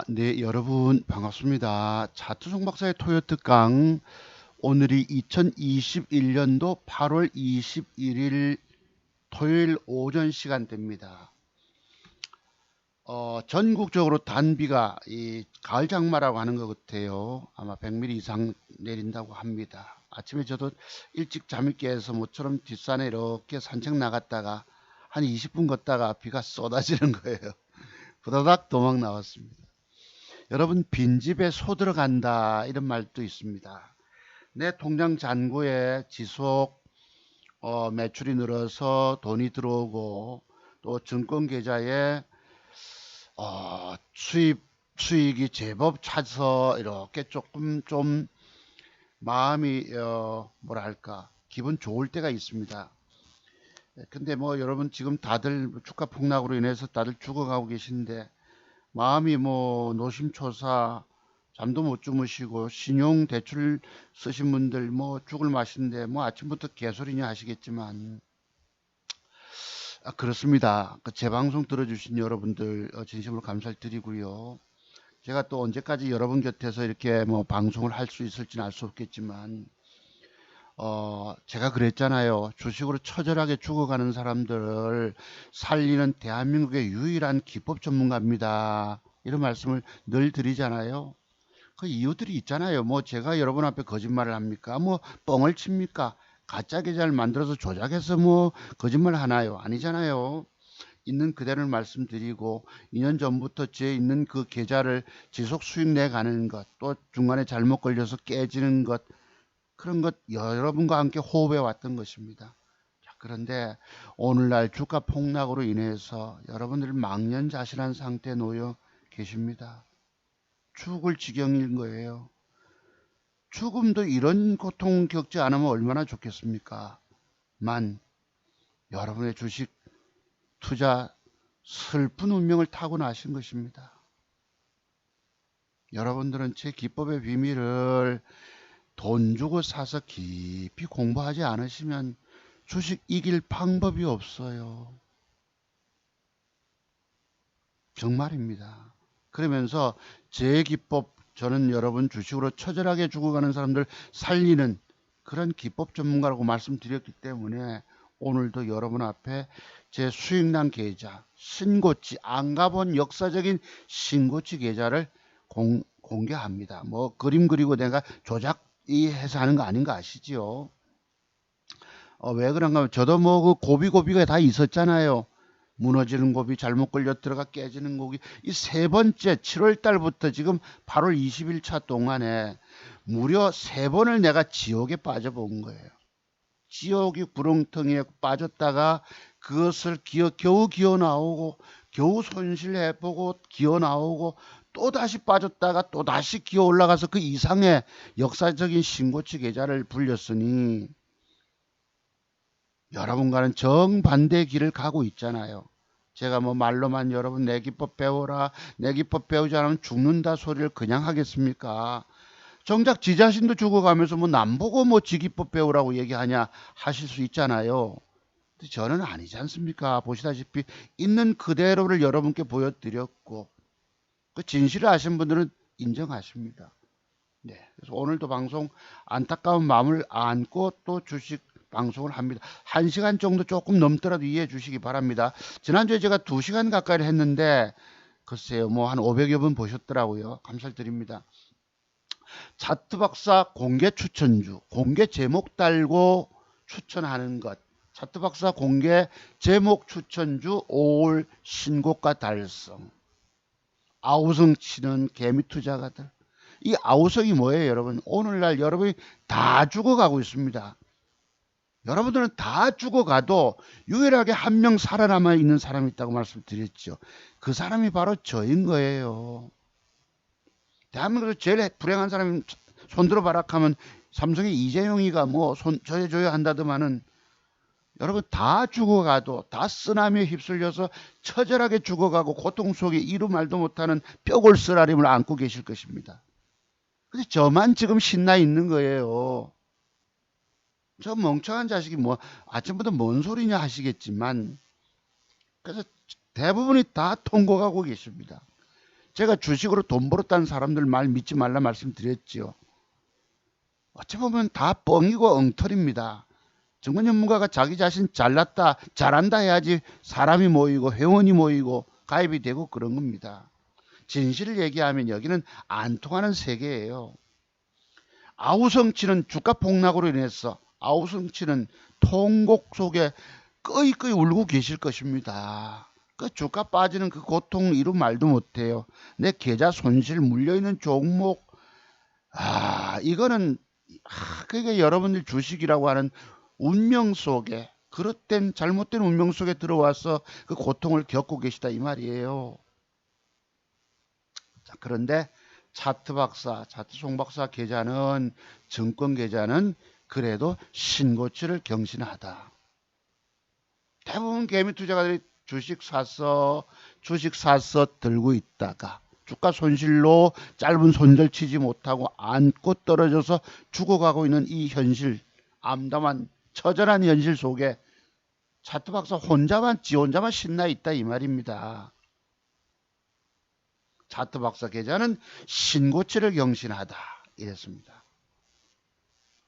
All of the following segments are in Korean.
네, 여러분 반갑습니다. 차트송 박사의 토요 특강. 오늘이 2021년도 8월 21일 토요일 오전 시간대입니다. 전국적으로 단비가 이 가을 장마라고 하는 것 같아요. 아마 100mm 이상 내린다고 합니다. 아침에 저도 일찍 잠이 깨서 모처럼 뒷산에 이렇게 산책 나갔다가 한 20분 걷다가 비가 쏟아지는 거예요. 부다닥 도망 나왔습니다. 여러분, 빈집에 소 들어간다 이런 말도 있습니다. 내 통장 잔고에 지속 매출이 늘어서 돈이 들어오고, 또 증권 계좌에 수익이 제법 차서 이렇게 조금 좀 마음이 뭐랄까 기분 좋을 때가 있습니다. 근데 뭐 여러분, 지금 다들 주가 폭락으로 인해서 다들 죽어가고 계신데, 마음이 뭐 노심초사, 잠도 못 주무시고 신용 대출 쓰신 분들 뭐 죽을 맛인데 뭐 아침부터 개소리냐 하시겠지만, 그렇습니다. 제 방송 들어주신 여러분들 진심으로 감사를 드리고요. 제가 또 언제까지 여러분 곁에서 이렇게 뭐 방송을 할 수 있을지는 알 수 없겠지만, 제가 그랬잖아요. 주식으로 처절하게 죽어가는 사람들을 살리는 대한민국의 유일한 기법 전문가입니다. 이런 말씀을 늘 드리잖아요. 그 이유들이 있잖아요. 뭐 제가 여러분 앞에 거짓말을 합니까? 뭐 뻥을 칩니까? 가짜 계좌를 만들어서 조작해서 뭐 거짓말 하나요? 아니잖아요. 있는 그대로 말씀드리고, 2년 전부터 제 있는 그 계좌를 지속 수익 내 가는 것, 또 중간에 잘못 걸려서 깨지는 것, 그런 것 여러분과 함께 호흡해 왔던 것입니다. 자, 그런데 오늘날 주가 폭락으로 인해서 여러분들 망연자실한 상태에 놓여 계십니다. 죽을 지경인 거예요. 죽음도 이런 고통 겪지 않으면 얼마나 좋겠습니까? 만 여러분의 주식 투자 슬픈 운명을 타고나신 것입니다. 여러분들은 제 기법의 비밀을 돈 주고 사서 깊이 공부하지 않으시면 주식 이길 방법이 없어요. 정말입니다. 그러면서 제 기법, 저는 여러분 주식으로 처절하게 죽어가는 사람들 살리는 그런 기법 전문가라고 말씀드렸기 때문에, 오늘도 여러분 앞에 제 수익난 계좌, 신고치, 안 가본 역사적인 신고치 계좌를 공개합니다. 뭐 그림 그리고 내가 조작이 해서 하는 거 아닌 거 아시죠? 왜 그런가 하면, 저도 뭐 그 고비가 다 있었잖아요. 무너지는 고비, 잘못 걸려 들어가 깨지는 고비. 이 세 번째 7월 달부터 지금 8월 20일 차 동안에 무려 세 번을 내가 지옥에 빠져본 거예요. 지옥이 구렁텅이에 빠졌다가 그것을 겨우 기어 나오고, 겨우 손실해보고 기어 나오고, 또 다시 빠졌다가 또 다시 기어 올라가서 그 이상의 역사적인 신고치 계좌를 불렸으니, 여러분과는 정반대 길을 가고 있잖아요. 제가 뭐 말로만 여러분 내 기법 배워라, 내 기법 배우지 않으면 죽는다 소리를 그냥 하겠습니까? 정작 지 자신도 죽어가면서 뭐 남보고 뭐 지 기법 배우라고 얘기하냐 하실 수 있잖아요. 근데 저는 아니지 않습니까? 보시다시피 있는 그대로를 여러분께 보여드렸고, 그 진실을 아신 분들은 인정하십니다. 네, 그래서 오늘도 방송 안타까운 마음을 안고 또 주식 방송을 합니다. 1시간 정도 조금 넘더라도 이해해 주시기 바랍니다. 지난주에 제가 2시간 가까이 했는데, 글쎄요, 뭐 한 500여 분 보셨더라고요. 감사드립니다. 차트 박사 공개 추천주, 공개 제목 달고 추천하는 것. 차트 박사 공개 제목 추천주 5월 신고가 달성. 아우성 치는 개미 투자가들. 이 아우성이 뭐예요, 여러분? 오늘날 여러분이 다 죽어가고 있습니다. 여러분들은 다 죽어가도 유일하게 한 명 살아남아 있는 사람이 있다고 말씀드렸죠. 그 사람이 바로 저인 거예요. 대한민국에서 제일 불행한 사람이 손들어 봐라 하면 삼성의 이재용이가 뭐 저해줘야 한다더만은, 여러분 다 죽어가도, 다 쓰나미에 휩쓸려서 처절하게 죽어가고 고통 속에 이루 말도 못하는 뼈골 쓰라림을 안고 계실 것입니다. 근데 저만 지금 신나 있는 거예요. 저 멍청한 자식이 뭐 아침부터 뭔 소리냐 하시겠지만, 그래서 대부분이 다 통곡하고 계십니다. 제가 주식으로 돈 벌었다는 사람들 말 믿지 말라 말씀드렸지요. 어찌 보면 다 뻥이고 엉터리입니다. 증권 전문가가 자기 자신 잘났다, 잘한다 해야지 사람이 모이고 회원이 모이고 가입이 되고 그런 겁니다. 진실을 얘기하면 여기는 안 통하는 세계예요. 아우성치는 주가 폭락으로 인해서 아우성치는 통곡 속에 끄이끄이 울고 계실 것입니다. 그 주가 빠지는 그 고통 이루 말도 못해요. 내 계좌 손실 물려있는 종목, 이거는 그러니까 여러분들 주식이라고 하는 운명 속에 그릇된 잘못된 운명 속에 들어와서 그 고통을 겪고 계시다 이 말이에요. 자, 그런데 차트 송 박사 계좌는 증권 계좌는 그래도 신고치를 경신하다. 대부분 개미 투자가들이 주식 사서 들고 있다가 주가 손실로 짧은 손절 치지 못하고 안고 떨어져서 죽어가고 있는 이 현실, 암담한 처절한 현실 속에 차트 박사 지 혼자만 신나 있다 이 말입니다. 차트 박사 계좌는 신고치를 경신하다 이랬습니다.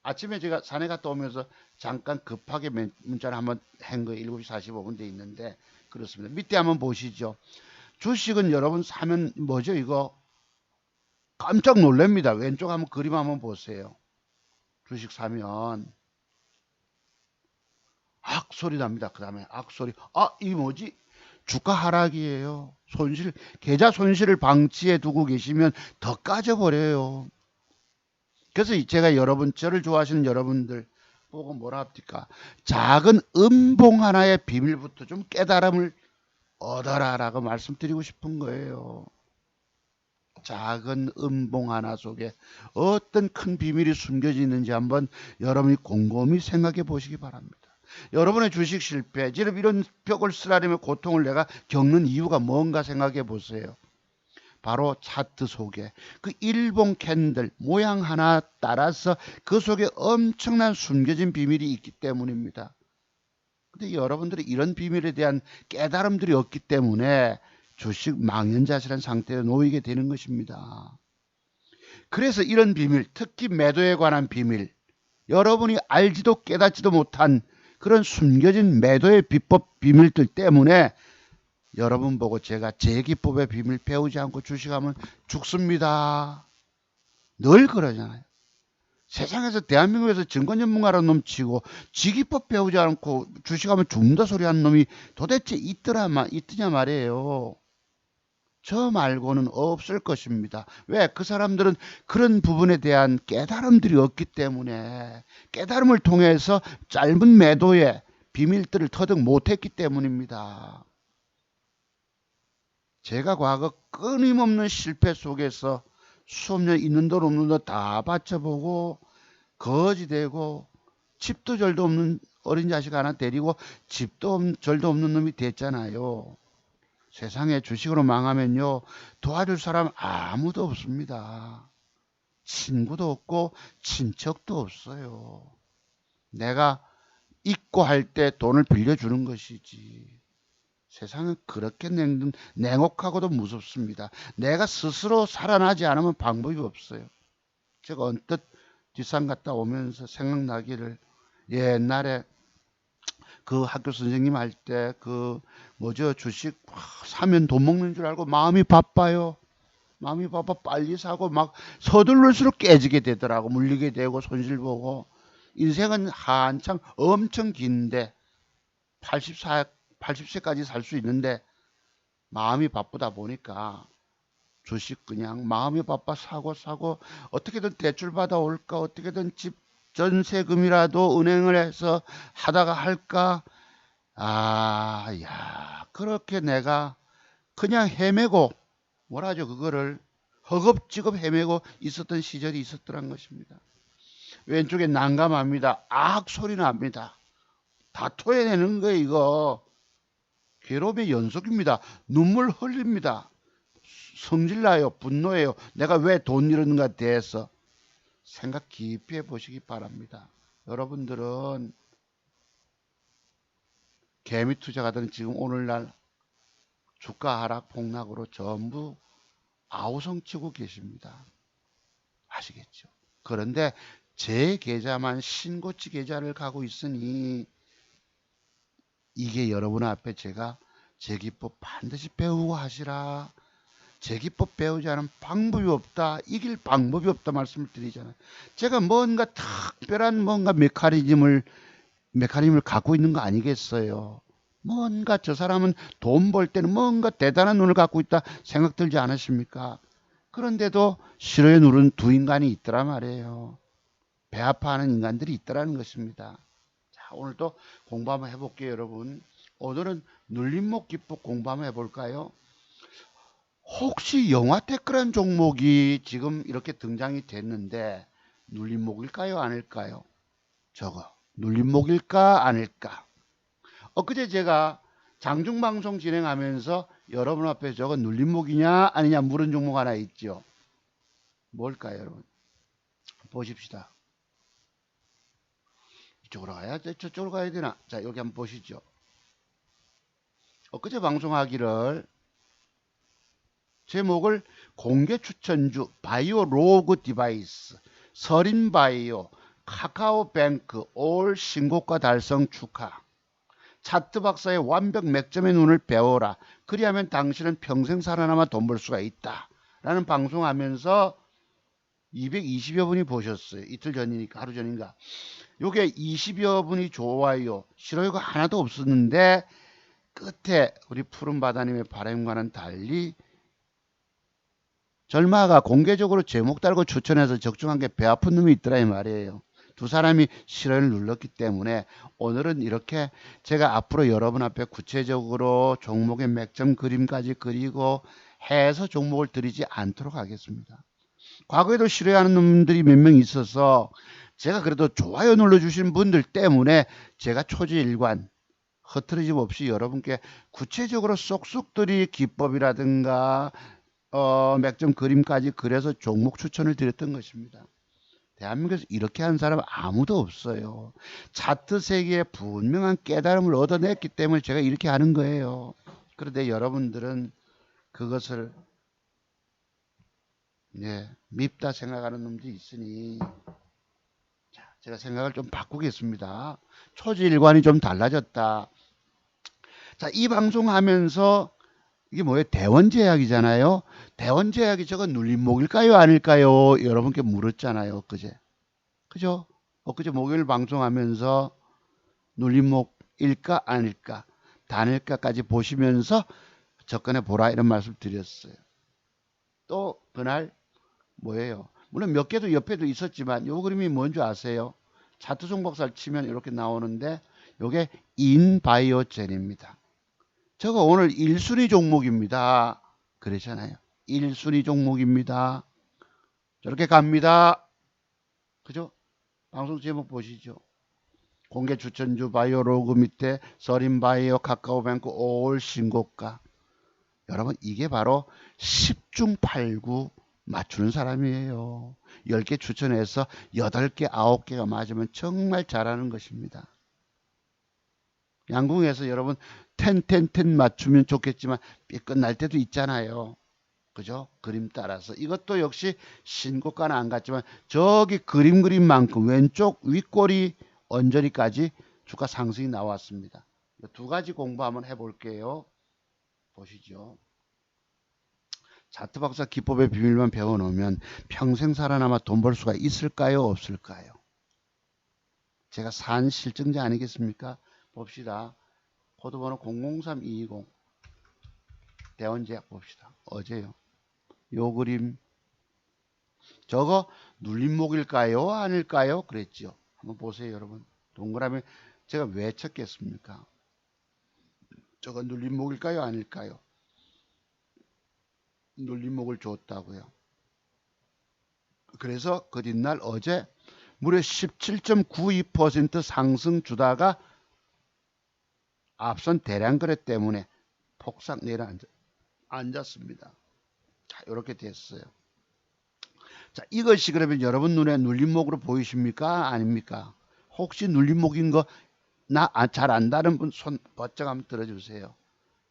아침에 제가 산에 갔다 오면서 잠깐 급하게 문자를 한번 한 거예요. 7시 45분 돼 있는데 그렇습니다. 밑에 한번 보시죠. 주식은 여러분 사면 뭐죠 이거? 깜짝 놀랍니다. 왼쪽 한번 그림 한번 보세요. 주식 사면 악 소리 납니다. 그 다음에 악 소리. 이 뭐지? 주가 하락이에요. 계좌 손실을 방치해 두고 계시면 더 까져버려요. 그래서 제가 저를 좋아하시는 여러분들 보고 뭐라 합니까? 작은 음봉 하나의 비밀부터 좀 깨달음을 얻어라라고 말씀드리고 싶은 거예요. 작은 음봉 하나 속에 어떤 큰 비밀이 숨겨져 있는지 한번 여러분이 곰곰이 생각해 보시기 바랍니다. 여러분의 주식 실패, 지금 이런 벽을 쓰라리며 고통을 내가 겪는 이유가 뭔가 생각해 보세요. 바로 차트 속에 그 일봉 캔들 모양 하나 따라서 그 속에 엄청난 숨겨진 비밀이 있기 때문입니다. 근데 여러분들이 이런 비밀에 대한 깨달음들이 없기 때문에 주식 망연자실한 상태에 놓이게 되는 것입니다. 그래서 이런 비밀, 특히 매도에 관한 비밀, 여러분이 알지도 깨닫지도 못한 그런 숨겨진 매도의 비법 비밀들 때문에 여러분 보고 제가 제 기법의 비밀 배우지 않고 주식하면 죽습니다. 늘 그러잖아요. 세상에서 대한민국에서 증권 전문가라는 놈 치고 지 기법 배우지 않고 주식하면 죽는다 소리 하는 놈이 도대체 있더냐 말이에요. 저 말고는 없을 것입니다. 왜? 그 사람들은 그런 부분에 대한 깨달음들이 없기 때문에 깨달음을 통해서 짧은 매도의 비밀들을 터득 못했기 때문입니다. 제가 과거 끊임없는 실패 속에서 수업 년 있는 돈 없는 돈 다 바쳐보고 거지되고 집도 절도 없는 어린 자식 하나 데리고 절도 없는 놈이 됐잖아요. 세상에 주식으로 망하면요 도와줄 사람 아무도 없습니다. 친구도 없고 친척도 없어요. 내가 잊고 할 때 돈을 빌려주는 것이지. 세상은 그렇게 냉혹하고도 무섭습니다. 내가 스스로 살아나지 않으면 방법이 없어요. 제가 언뜻 뒷산 갔다 오면서 생각나기를 옛날에 그 학교 선생님 할 때 주식 사면 돈 먹는 줄 알고 마음이 바빠요. 마음이 바빠 빨리 사고 막 서둘를수록 깨지게 되더라고. 물리게 되고 손실 보고. 인생은 한창 엄청 긴데 80세까지 살 수 있는데 마음이 바쁘다 보니까 주식 그냥 마음이 바빠 사고 어떻게든 대출 받아 올까 어떻게든 집 전세금이라도 은행을 해서 하다가 할까. 그렇게 내가 그냥 헤매고 뭐라죠 그거를 허겁지겁 헤매고 있었던 시절이 있었더란 것입니다. 왼쪽에 난감합니다. 소리 납니다. 다 토해내는 거예요 이거. 괴로움의 연속입니다. 눈물 흘립니다. 성질나요. 분노해요. 내가 왜 돈 잃었는가 대해서 생각 깊이 해보시기 바랍니다. 여러분들은 개미 투자가들은 지금 오늘날 주가 하락 폭락으로 전부 아우성치고 계십니다. 아시겠죠? 그런데 제 계좌만 신고치 계좌를 가고 있으니 이게 여러분 앞에 제가 제 기법 반드시 배우고 하시라. 제 기법 배우지 않으면 방법이 없다. 이길 방법이 없다 말씀을 드리잖아요. 제가 뭔가 특별한 뭔가 메커니즘을 갖고 있는 거 아니겠어요. 뭔가 저 사람은 돈 벌 때는 뭔가 대단한 눈을 갖고 있다 생각 들지 않으십니까? 그런데도 싫어요 누른 두 인간이 있더라 말이에요. 배 아파하는 인간들이 있더라는 것입니다. 자, 오늘도 공부 한번 해볼게요, 여러분. 오늘은 눌림목 기법 공부 한번 해볼까요? 혹시 영화 테크란 종목이 지금 이렇게 등장이 됐는데 눌림목일까요, 아닐까요? 저거 눌림목일까, 아닐까? 엊그제 제가 장중방송 진행하면서 여러분 앞에 저거 눌림목이냐 아니냐 물은 종목 하나 있죠. 뭘까요, 여러분? 보십시다. 이쪽으로 가야 돼? 저쪽으로 가야 되나? 자, 여기 한번 보시죠. 엊그제 방송하기를 제목을 공개 추천주 바이오 로그 디바이스 서린바이오 카카오뱅크 올 신고가 달성 축하 차트 박사의 완벽 맥점의 눈을 배워라. 그리하면 당신은 평생 살아남아 돈 벌 수가 있다. 라는 방송하면서 220여 분이 보셨어요. 이틀 전이니까 하루 전인가. 요게 20여 분이 좋아요. 싫어요가 하나도 없었는데 끝에 우리 푸른바다님의 바람과는 달리 절마가 공개적으로 제목 달고 추천해서 적중한 게 배 아픈 놈이 있더라 이 말이에요. 두 사람이 실현을 눌렀기 때문에 오늘은 이렇게 제가 앞으로 여러분 앞에 구체적으로 종목의 맥점 그림까지 그리고 해서 종목을 드리지 않도록 하겠습니다. 과거에도 싫어하는 놈들이 몇 명 있어서 제가 그래도 좋아요 눌러주신 분들 때문에 제가 초지일관 흐트러짐 없이 여러분께 구체적으로 쏙쏙들이 기법이라든가 맥점 그림까지 그려서 종목 추천을 드렸던 것입니다. 대한민국에서 이렇게 하는 사람 아무도 없어요. 차트 세계에 분명한 깨달음을 얻어냈기 때문에 제가 이렇게 하는 거예요. 그런데 여러분들은 그것을 밉다 생각하는 놈들이 있으니 자, 제가 생각을 좀 바꾸겠습니다. 초지일관이 좀 달라졌다. 자, 이 방송하면서 이게 뭐예요? 대원제약이잖아요. 대원제약이 저거 눌림목일까요? 아닐까요? 여러분께 물었잖아요. 엊그제. 그죠? 엊그제 목요일 방송하면서 눌림목일까? 아닐까? 단일까까지 보시면서 접근해 보라 이런 말씀 드렸어요. 또 그날 뭐예요? 물론 몇 개도 옆에도 있었지만 요 그림이 뭔지 아세요? 차트 종목살 치면 이렇게 나오는데 요게 인바이오젠입니다. 저거 오늘 1순위 종목입니다. 그러잖아요. 1순위 종목입니다. 저렇게 갑니다. 그죠? 방송 제목 보시죠. 공개 추천주 바이오로그 밑에 서린바이오 카카오뱅크 올 신고가. 여러분 이게 바로 10중 8구 맞추는 사람이에요. 10개 추천해서 8개 9개가 맞으면 정말 잘하는 것입니다. 양궁에서 여러분 텐 맞추면 좋겠지만 삐끗날 때도 있잖아요. 그죠? 그림 따라서 이것도 역시 신고가는 안 갔지만 저기 그림만큼 왼쪽 윗꼬리 언저리까지 주가 상승이 나왔습니다. 두 가지 공부 한번 해볼게요. 보시죠. 차트 박사 기법의 비밀만 배워놓으면 평생 살아남아 돈 벌 수가 있을까요? 없을까요? 제가 산 실증자 아니겠습니까? 봅시다. 코드번호 003220 대원제약 봅시다. 어제요. 요 그림 저거 눌림목일까요? 아닐까요? 그랬죠. 한번 보세요 여러분. 동그라미 제가 왜 쳤겠습니까? 저거 눌림목일까요? 아닐까요? 눌림목을 줬다고요. 그래서 그 뒷날 어제 무려 17.92% 상승 주다가 앞선 대량 거래 때문에 폭삭 내려앉았습니다. 자, 이렇게 됐어요. 자, 이것이 그러면 여러분 눈에 눌림목으로 보이십니까? 아닙니까? 혹시 눌림목인 거 나 잘 안다는 분 손 번쩍 한번 들어주세요.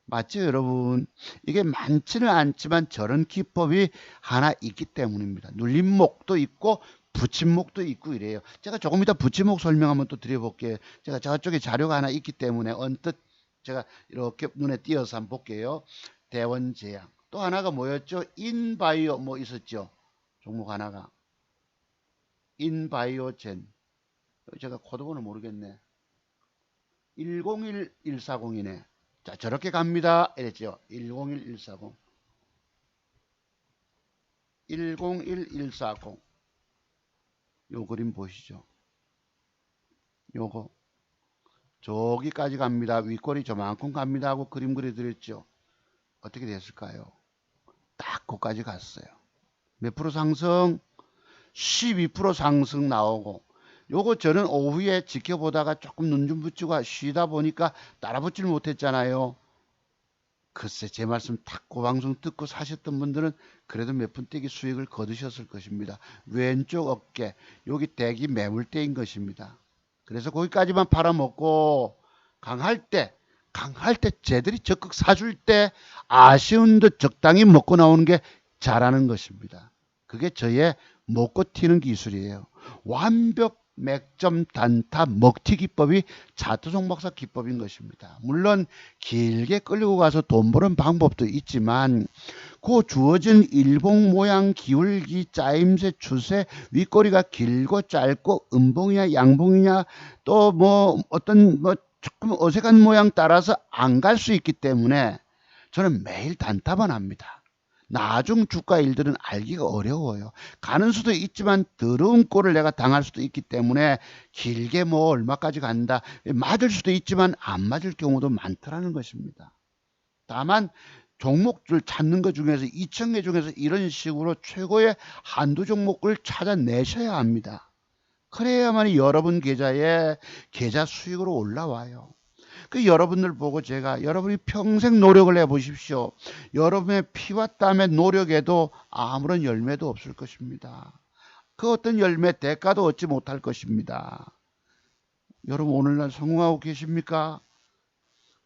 맞죠, 여러분? 이게 많지는 않지만 저런 기법이 하나 있기 때문입니다. 눌림목도 있고 붙임목도 있고 이래요. 제가 조금 이따 붙임목 설명 한번 또 드려볼게요. 제가 저쪽에 자료가 하나 있기 때문에 언뜻 제가 이렇게 눈에 띄어서 한번 볼게요. 대원제약. 또 하나가 뭐였죠? 인바이오 뭐 있었죠? 종목 하나가. 인바이오젠. 제가 코드번호 모르겠네. 101140이네. 자, 저렇게 갑니다. 이랬죠. 101140. 101140. 요 그림 보시죠. 요거. 저기까지 갑니다. 윗꼬리 저만큼 갑니다 하고 그림 그려드렸죠. 어떻게 됐을까요? 딱 거기까지 갔어요. 몇 프로 상승? 12% 상승 나오고 요거 저는 오후에 지켜보다가 조금 눈 좀 붙이고 쉬다 보니까 따라 붙질 못했잖아요. 글쎄 제 말씀 탁고 방송 듣고 사셨던 분들은 그래도 몇 푼 떼기 수익을 거두셨을 것입니다. 왼쪽 어깨 여기 대기 매물대인 것입니다. 그래서 거기까지만 팔아먹고 강할 때 쟤들이 적극 사줄 때 아쉬운 듯 적당히 먹고 나오는 게 잘하는 것입니다. 그게 저의 먹고 튀는 기술이에요. 완벽 맥점 단타 먹튀 기법이 차트송 박사 기법인 것입니다. 물론 길게 끌고 가서 돈 버는 방법도 있지만 그 주어진 일봉 모양 기울기 짜임새 추세 윗꼬리가 길고 짧고 음봉이냐 양봉이냐 또 뭐 어떤 뭐 조금 어색한 모양 따라서 안 갈 수 있기 때문에 저는 매일 단타만 합니다. 나중 주가 일들은 알기가 어려워요. 가는 수도 있지만 더러운 꼴을 내가 당할 수도 있기 때문에 길게 뭐 얼마까지 간다. 맞을 수도 있지만 안 맞을 경우도 많더라는 것입니다. 다만 종목들 찾는 것 중에서 2,000개 중에서 이런 식으로 최고의 한두 종목을 찾아내셔야 합니다. 그래야만이 여러분 계좌에 계좌 수익으로 올라와요. 그 여러분들 보고 제가 여러분이 평생 노력을 해 보십시오. 여러분의 피와 땀의 노력에도 아무런 열매도 없을 것입니다. 그 어떤 열매 대가도 얻지 못할 것입니다. 여러분 오늘날 성공하고 계십니까?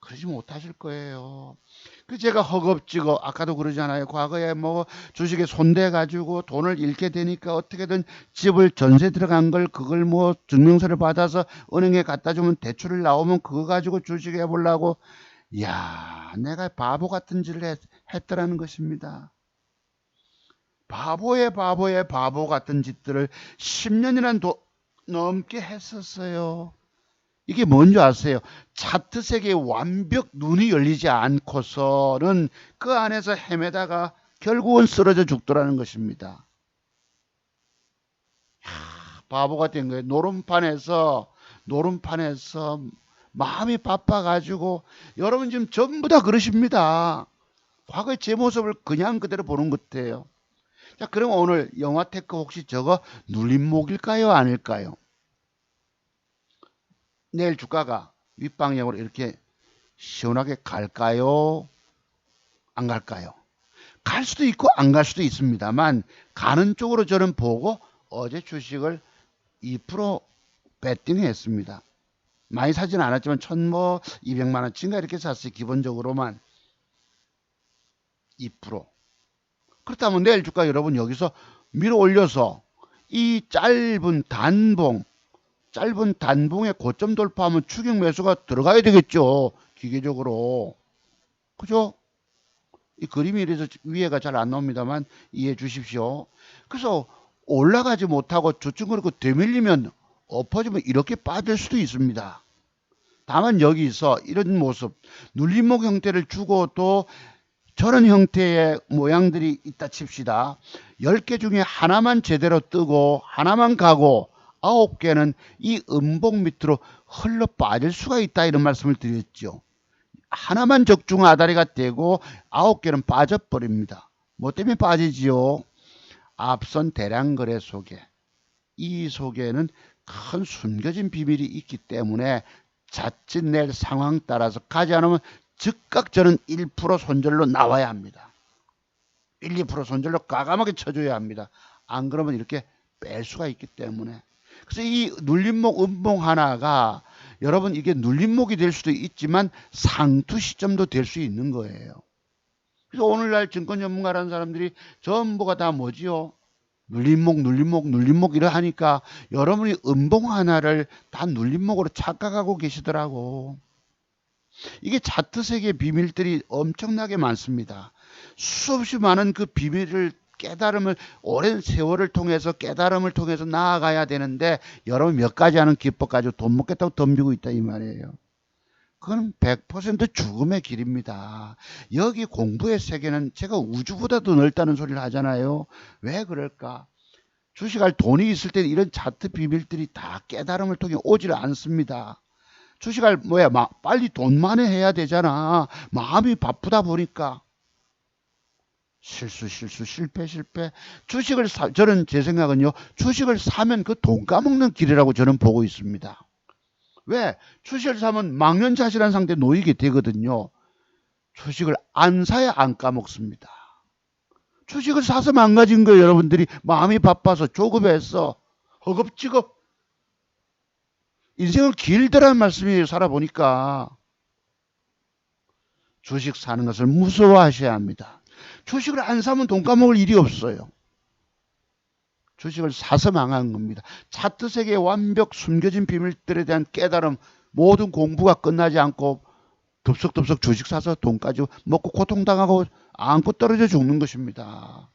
그러지 못하실 거예요. 그 제가 허겁지겁 아까도 그러잖아요. 과거에 뭐 주식에 손대 가지고 돈을 잃게 되니까 어떻게든 집을 전세 들어간 걸 그걸 뭐 증명서를 받아서 은행에 갖다 주면 대출을 나오면 그거 가지고 주식 해보려고 야 내가 바보 같은 짓을 했더라는 것입니다. 바보 같은 짓들을 10년이나 넘게 했었어요. 이게 뭔지 아세요? 차트 세계의 완벽 눈이 열리지 않고서는 그 안에서 헤매다가 결국은 쓰러져 죽더라는 것입니다. 바보가 된 거예요. 노름판에서 마음이 바빠가지고 여러분 지금 전부 다 그러십니다. 과거의 제 모습을 그냥 그대로 보는 것 같아요. 자, 그럼 오늘 영화테크 혹시 저거 눌림목일까요? 아닐까요? 내일 주가가 윗방향으로 이렇게 시원하게 갈까요? 안 갈까요? 갈 수도 있고 안 갈 수도 있습니다만 가는 쪽으로 저는 보고 어제 주식을 2% 베팅했습니다. 많이 사지는 않았지만 200만 원치인가 이렇게 샀어요. 기본적으로만 2%. 그렇다면 내일 주가 여러분 여기서 밀어 올려서 이 짧은 단봉의 고점 돌파하면 추격 매수가 들어가야 되겠죠. 기계적으로. 그죠? 이 그림이 이래서 위에가 잘 안 나옵니다만 이해해 주십시오. 그래서 올라가지 못하고 주춤거리고 되밀리면 엎어지면 이렇게 빠질 수도 있습니다. 다만 여기서 이런 모습 눌림목 형태를 주고도 저런 형태의 모양들이 있다 칩시다. 10개 중에 하나만 제대로 뜨고 하나만 가고 9개는 이 음봉 밑으로 흘러 빠질 수가 있다 이런 말씀을 드렸죠. 하나만 적중 아다리가 되고 9개는 빠져버립니다. 뭐 때문에 빠지지요? 앞선 대량 거래 속에 이 속에는 큰 숨겨진 비밀이 있기 때문에 자칫 낼 상황 따라서 가지 않으면 즉각 저는 1% 손절로 나와야 합니다. 1, 2% 손절로 과감하게 쳐줘야 합니다. 안 그러면 이렇게 뺄 수가 있기 때문에. 그래서 이 눌림목 음봉 하나가 여러분 이게 눌림목이 될 수도 있지만 상투 시점도 될 수 있는 거예요. 그래서 오늘날 증권 전문가라는 사람들이 전부가 다 뭐지요? 눌림목 이러 하니까 여러분이 음봉 하나를 다 눌림목으로 착각하고 계시더라고. 이게 차트 세계의 비밀들이 엄청나게 많습니다. 수없이 많은 그 비밀을 깨달음을 오랜 세월을 통해서 깨달음을 통해서 나아가야 되는데 여러분 몇 가지 하는 기법 가지고 돈 먹겠다고 덤비고 있다 이 말이에요. 그건 100% 죽음의 길입니다. 여기 공부의 세계는 제가 우주보다도 넓다는 소리를 하잖아요. 왜 그럴까? 주식할 돈이 있을 때 이런 차트 비밀들이 다 깨달음을 통해 오지를 않습니다. 주식할 빨리 돈만에 해야 되잖아. 마음이 바쁘다 보니까 실수 실패. 주식을 저는 제 생각은요. 주식을 사면 그 돈 까먹는 길이라고 저는 보고 있습니다. 왜? 주식을 사면 망연자실한 상태에 놓이게 되거든요. 주식을 안 사야 안 까먹습니다. 주식을 사서 망가진 거예요. 여러분들이 마음이 바빠서 조급해서 허겁지겁. 인생은 길더란 말씀이에요. 살아보니까. 주식 사는 것을 무서워하셔야 합니다. 주식을 안 사면 돈 까먹을 일이 없어요. 주식을 사서 망한 겁니다. 차트 세계의 완벽 숨겨진 비밀들에 대한 깨달음, 모든 공부가 끝나지 않고 덥석덥석 주식 사서 돈까지 먹고 고통당하고 안고 떨어져 죽는 것입니다.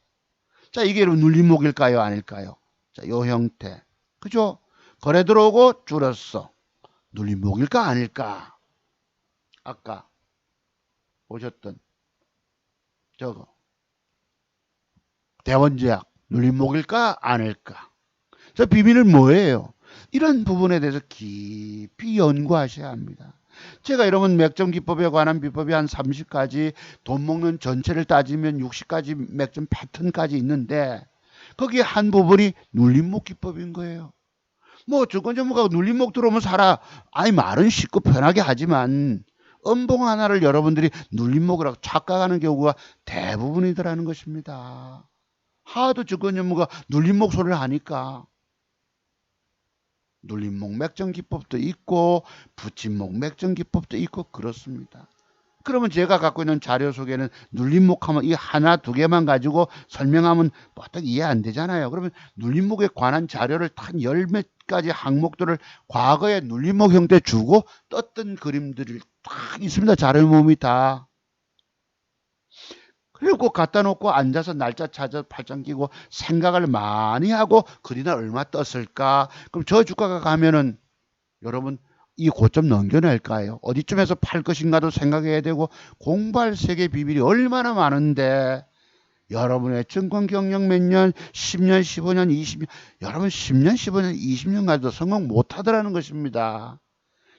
자, 이게 눌림목일까요? 아닐까요? 자, 요 형태. 그죠? 거래 들어오고 줄었어. 눌림목일까? 아닐까? 아까 보셨던 저거. 대원제약. 눌림목일까? 아닐까? 저 비밀은 뭐예요? 이런 부분에 대해서 깊이 연구하셔야 합니다. 제가 여러분 맥점 기법에 관한 비법이 한 30가지, 돈 먹는 전체를 따지면 60가지 맥점 패턴까지 있는데 거기에 한 부분이 눌림목 기법인 거예요. 뭐 증권 전문가가 눌림목 들어오면 사라. 아니 말은 쉽고 편하게 하지만 음봉 하나를 여러분들이 눌림목이라고 착각하는 경우가 대부분이더라는 것입니다. 하도 증권 전문가 눌림목 소리를 하니까. 눌림목 맥점 기법도 있고 붙임목 맥점 기법도 있고 그렇습니다. 그러면 제가 갖고 있는 자료 속에는 눌림목 하면 이 하나 두 개만 가지고 설명하면 딱 이해 안 되잖아요. 그러면 눌림목에 관한 자료를 한 열 몇 가지 항목들을 과거에 눌림목 형태 주고 떴던 그림들이 딱 있습니다. 자료 모음이 다. 그리고 갖다 놓고 앉아서 날짜 찾아 팔짱 끼고 생각을 많이 하고 그리날 얼마 떴을까? 그럼 저 주가가 가면은 여러분 이 고점 넘겨낼까요? 어디쯤에서 팔 것인가도 생각해야 되고 공부할 세계 비밀이 얼마나 많은데 여러분의 증권 경력 몇 년, 10년, 15년, 20년, 여러분 10년, 15년, 20년 가도 성공 못 하더라는 것입니다.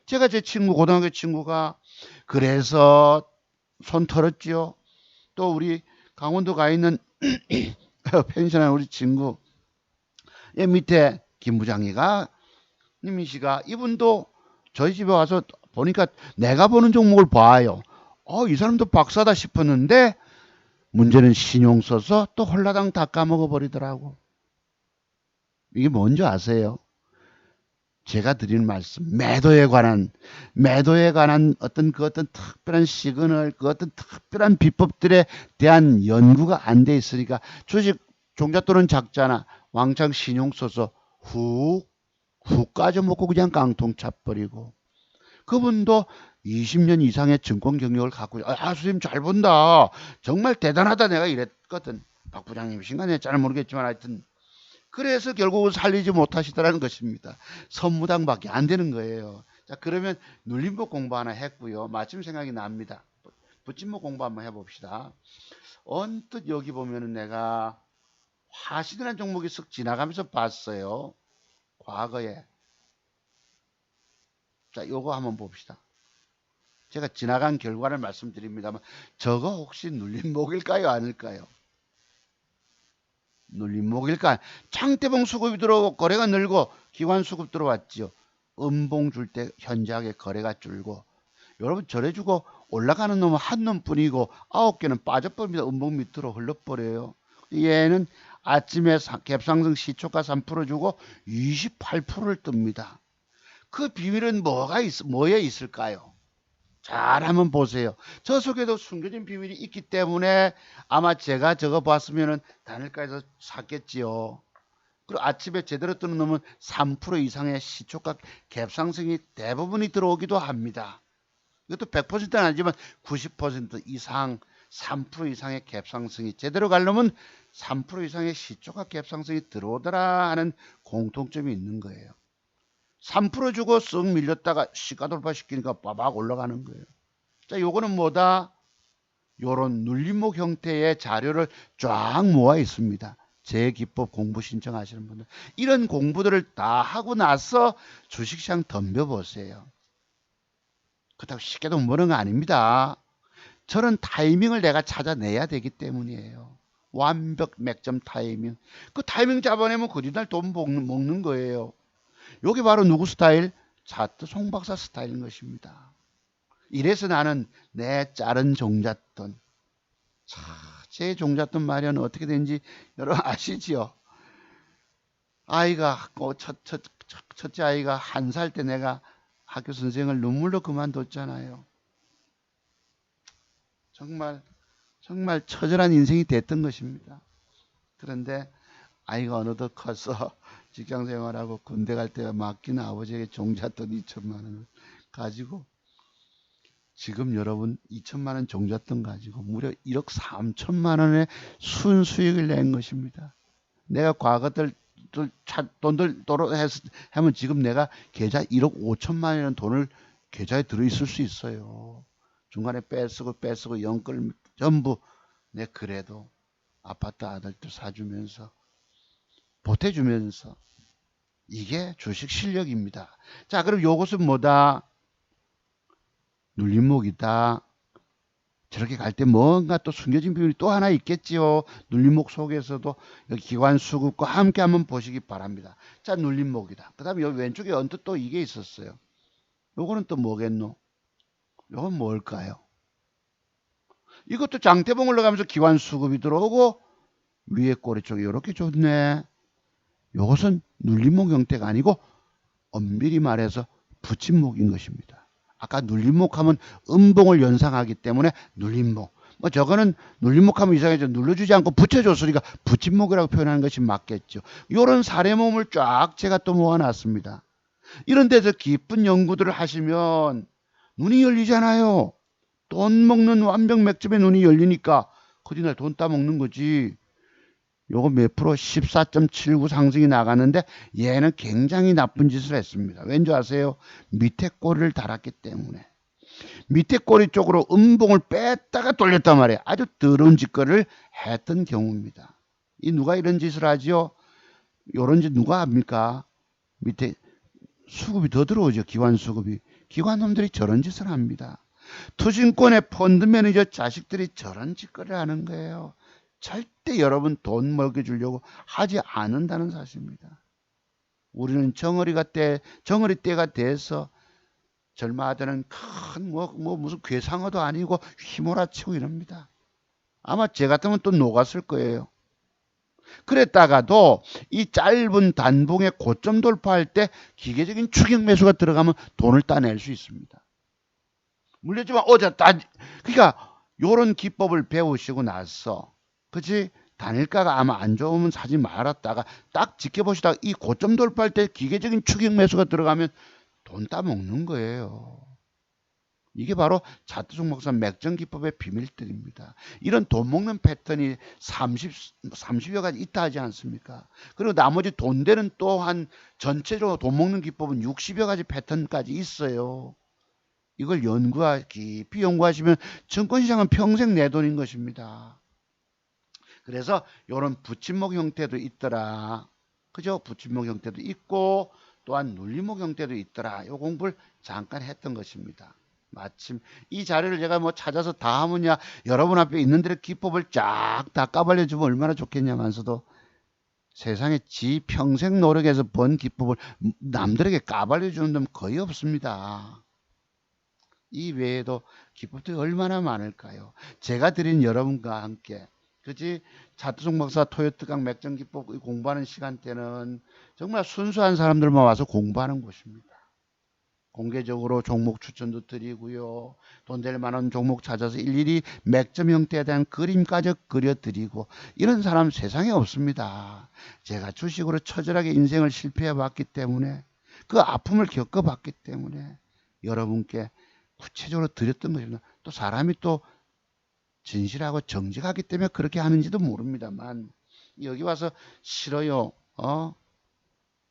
제가 제 친구, 고등학교 친구가 그래서 손 털었지요. 또 우리 강원도 가 있는 펜션한 우리 친구 밑에 김 부장이가 님이 씨가 이분도 저희 집에 와서 보니까 내가 보는 종목을 봐요. 이 사람도 박사다 싶었는데 문제는 신용 써서 또 홀라당 다 까먹어 버리더라고. 이게 뭔지 아세요? 제가 드리는 말씀, 매도에 관한 어떤 특별한 시그널, 그 어떤 특별한 비법들에 대한 연구가 안 돼 있으니까 주식 종자 또는 작자나 왕창 신용 써서 훅 까져먹고 그냥 깡통 차버리고 그분도 20년 이상의 증권 경력을 갖고 선생님 잘 본다. 정말 대단하다. 내가 이랬거든. 박 부장님이신가 내가 잘 모르겠지만 하여튼 그래서 결국은 살리지 못하시더라는 것입니다. 선무당밖에 안 되는 거예요. 자, 그러면 눌림목 공부 하나 했고요. 마침 생각이 납니다. 붙임목 공부 한번 해봅시다. 언뜻 여기 보면은 내가 화신이라는 종목이 쓱 지나가면서 봤어요. 과거에. 자, 요거 한번 봅시다. 제가 지나간 결과를 말씀드립니다만 저거 혹시 눌림목일까요? 아닐까요? 눌림목일까? 창대봉 수급이 들어오고 거래가 늘고 기관 수급 들어왔지요. 음봉 줄 때 현저하게 거래가 줄고 여러분 저래주고 올라가는 놈은 한 놈뿐이고 9개는 빠져버립니다. 음봉 밑으로 흘러버려요. 얘는 아침에 갭상승 시초가 3% 주고 28%를 뜹니다. 그 비밀은 뭐에 있을까요? 잘 한번 보세요. 저 속에도 숨겨진 비밀이 있기 때문에 아마 제가 적어 봤으면은 단일가에서 샀겠지요. 그리고 아침에 제대로 뜨는 놈은 3% 이상의 시초가 갭상승이 대부분이 들어오기도 합니다. 이것도 100%는 아니지만 90% 이상 3% 이상의 갭상승이 제대로 가려면 3% 이상의 시초가 갭상승이 들어오더라 하는 공통점이 있는 거예요. 3% 주고 쓱 밀렸다가 시가 돌파시키니까 빠박 올라가는 거예요. 자, 요거는 뭐다? 요런 눌림목 형태의 자료를 쫙 모아 있습니다. 제 기법 공부 신청하시는 분들. 이런 공부들을 다 하고 나서 주식시장 덤벼보세요. 그렇다고 쉽게 돈 버는 거 아닙니다. 저런 타이밍을 내가 찾아내야 되기 때문이에요. 완벽 맥점 타이밍. 그 타이밍 잡아내면 그날 돈 먹는 거예요. 요게 바로 누구 스타일? 차트 송박사 스타일인 것입니다. 이래서 나는 내 짜른 종잣돈. 자, 제 종잣돈 마련 어떻게 되는지 여러분 아시지요? 아이가 첫째 아이가 1살 때 내가 학교 선생을 눈물로 그만뒀잖아요. 정말 처절한 인생이 됐던 것입니다. 그런데 아이가 어느덧 커서 직장 생활하고 군대 갈 때 맡긴 아버지에게 종잣돈 2천만 원을 가지고 지금 여러분 2천만 원 종잣돈 가지고 무려 1억 3천만 원의 순수익을 낸 것입니다. 내가 과거들 돈들 하면 지금 내가 계좌 1억 5천만 원이라는 돈을 계좌에 들어있을 수 있어요. 중간에 빼쓰고 연끌 전부 내 그래도 아파트 아들들 사주면서 보태주면서 이게 주식 실력입니다. 자, 그럼 요것은 뭐다? 눌림목이다. 저렇게 갈 때 뭔가 또 숨겨진 비밀이 또 하나 있겠지요. 눌림목 속에서도 여기 기관 수급과 함께 한번 보시기 바랍니다. 자, 눌림목이다. 그 다음에 여기 왼쪽에 언뜻 또 이게 있었어요. 요거는 또 뭐겠노? 요건 뭘까요? 이것도 장대봉 올라가면서 기관 수급이 들어오고 위에 꼬리 쪽이 이렇게 좋네. 요것은 눌림목 형태가 아니고 엄밀히 말해서 붙임목인 것입니다. 아까 눌림목 하면 음봉을 연상하기 때문에 눌림목. 뭐 저거는 눌림목 하면 이상하죠. 눌러주지 않고 붙여줬으니까 붙임목이라고 표현하는 것이 맞겠죠. 요런 사례몸을 쫙 제가 또 모아놨습니다. 이런 데서 깊은 연구들을 하시면 눈이 열리잖아요. 돈 먹는 완벽 맥점에 눈이 열리니까 그날 돈 따먹는 거지. 요거 몇 프로 14.79 상승이 나갔는데 얘는 굉장히 나쁜 짓을 했습니다. 왠지 아세요? 밑에 꼬리를 달았기 때문에. 밑에 꼬리 쪽으로 음봉을 뺐다가 돌렸단 말이에요. 아주 더러운 짓거리를 했던 경우입니다. 이 누가 이런 짓을 하지요? 요런 짓 누가 합니까? 밑에 수급이 더 들어오죠. 기관 수급이. 기관놈들이 저런 짓을 합니다. 투신권의 펀드 매니저 자식들이 저런 짓거리를 하는 거예요. 절대 여러분 돈 먹여주려고 하지 않는다는 사실입니다. 우리는 정어리 때가 돼서 절마다는 큰 무슨 괴상어도 아니고 휘몰아치고 이럽니다. 아마 제 같으면 또 녹았을 거예요. 그랬다가도 이 짧은 단봉의 고점 돌파할 때 기계적인 추격 매수가 들어가면 돈을 따낼 수 있습니다. 물렸지만 그러니까 요런 기법을 배우시고 나서 그치? 단일가가 아마 안 좋으면 사지 말았다가 딱 지켜보시다가 이 고점 돌파할 때 기계적인 추격 매수가 들어가면 돈 따먹는 거예요. 이게 바로 차트 종목선 맥점 기법의 비밀들입니다. 이런 돈 먹는 패턴이 30여 가지 있다 하지 않습니까? 그리고 나머지 돈 되는 또한 전체적으로 돈 먹는 기법은 60여 가지 패턴까지 있어요. 이걸 깊이 연구하시면 증권시장은 평생 내 돈인 것입니다. 그래서 이런 붙임목 형태도 있더라. 그죠? 붙임목 형태도 있고 또한 눌림목 형태도 있더라. 이 공부를 잠깐 했던 것입니다. 마침 이 자료를 제가 뭐 찾아서 다 하면야 여러분 앞에 있는 대로 기법을 쫙 다 까발려주면 얼마나 좋겠냐면서도 세상에 지 평생 노력해서 번 기법을 남들에게 까발려주는 놈 거의 없습니다. 이 외에도 기법들이 얼마나 많을까요? 제가 드린 여러분과 함께 그지 차트 종목사 토요트강 맥점 기법 공부하는 시간대는 정말 순수한 사람들만 와서 공부하는 곳입니다. 공개적으로 종목 추천도 드리고요. 돈 될 만한 종목 찾아서 일일이 맥점 형태에 대한 그림까지 그려드리고 이런 사람 세상에 없습니다. 제가 주식으로 처절하게 인생을 실패해 봤기 때문에 그 아픔을 겪어봤기 때문에 여러분께 구체적으로 드렸던 것입니다. 또 사람이 또 진실하고 정직하기 때문에 그렇게 하는지도 모릅니다만 여기 와서 싫어요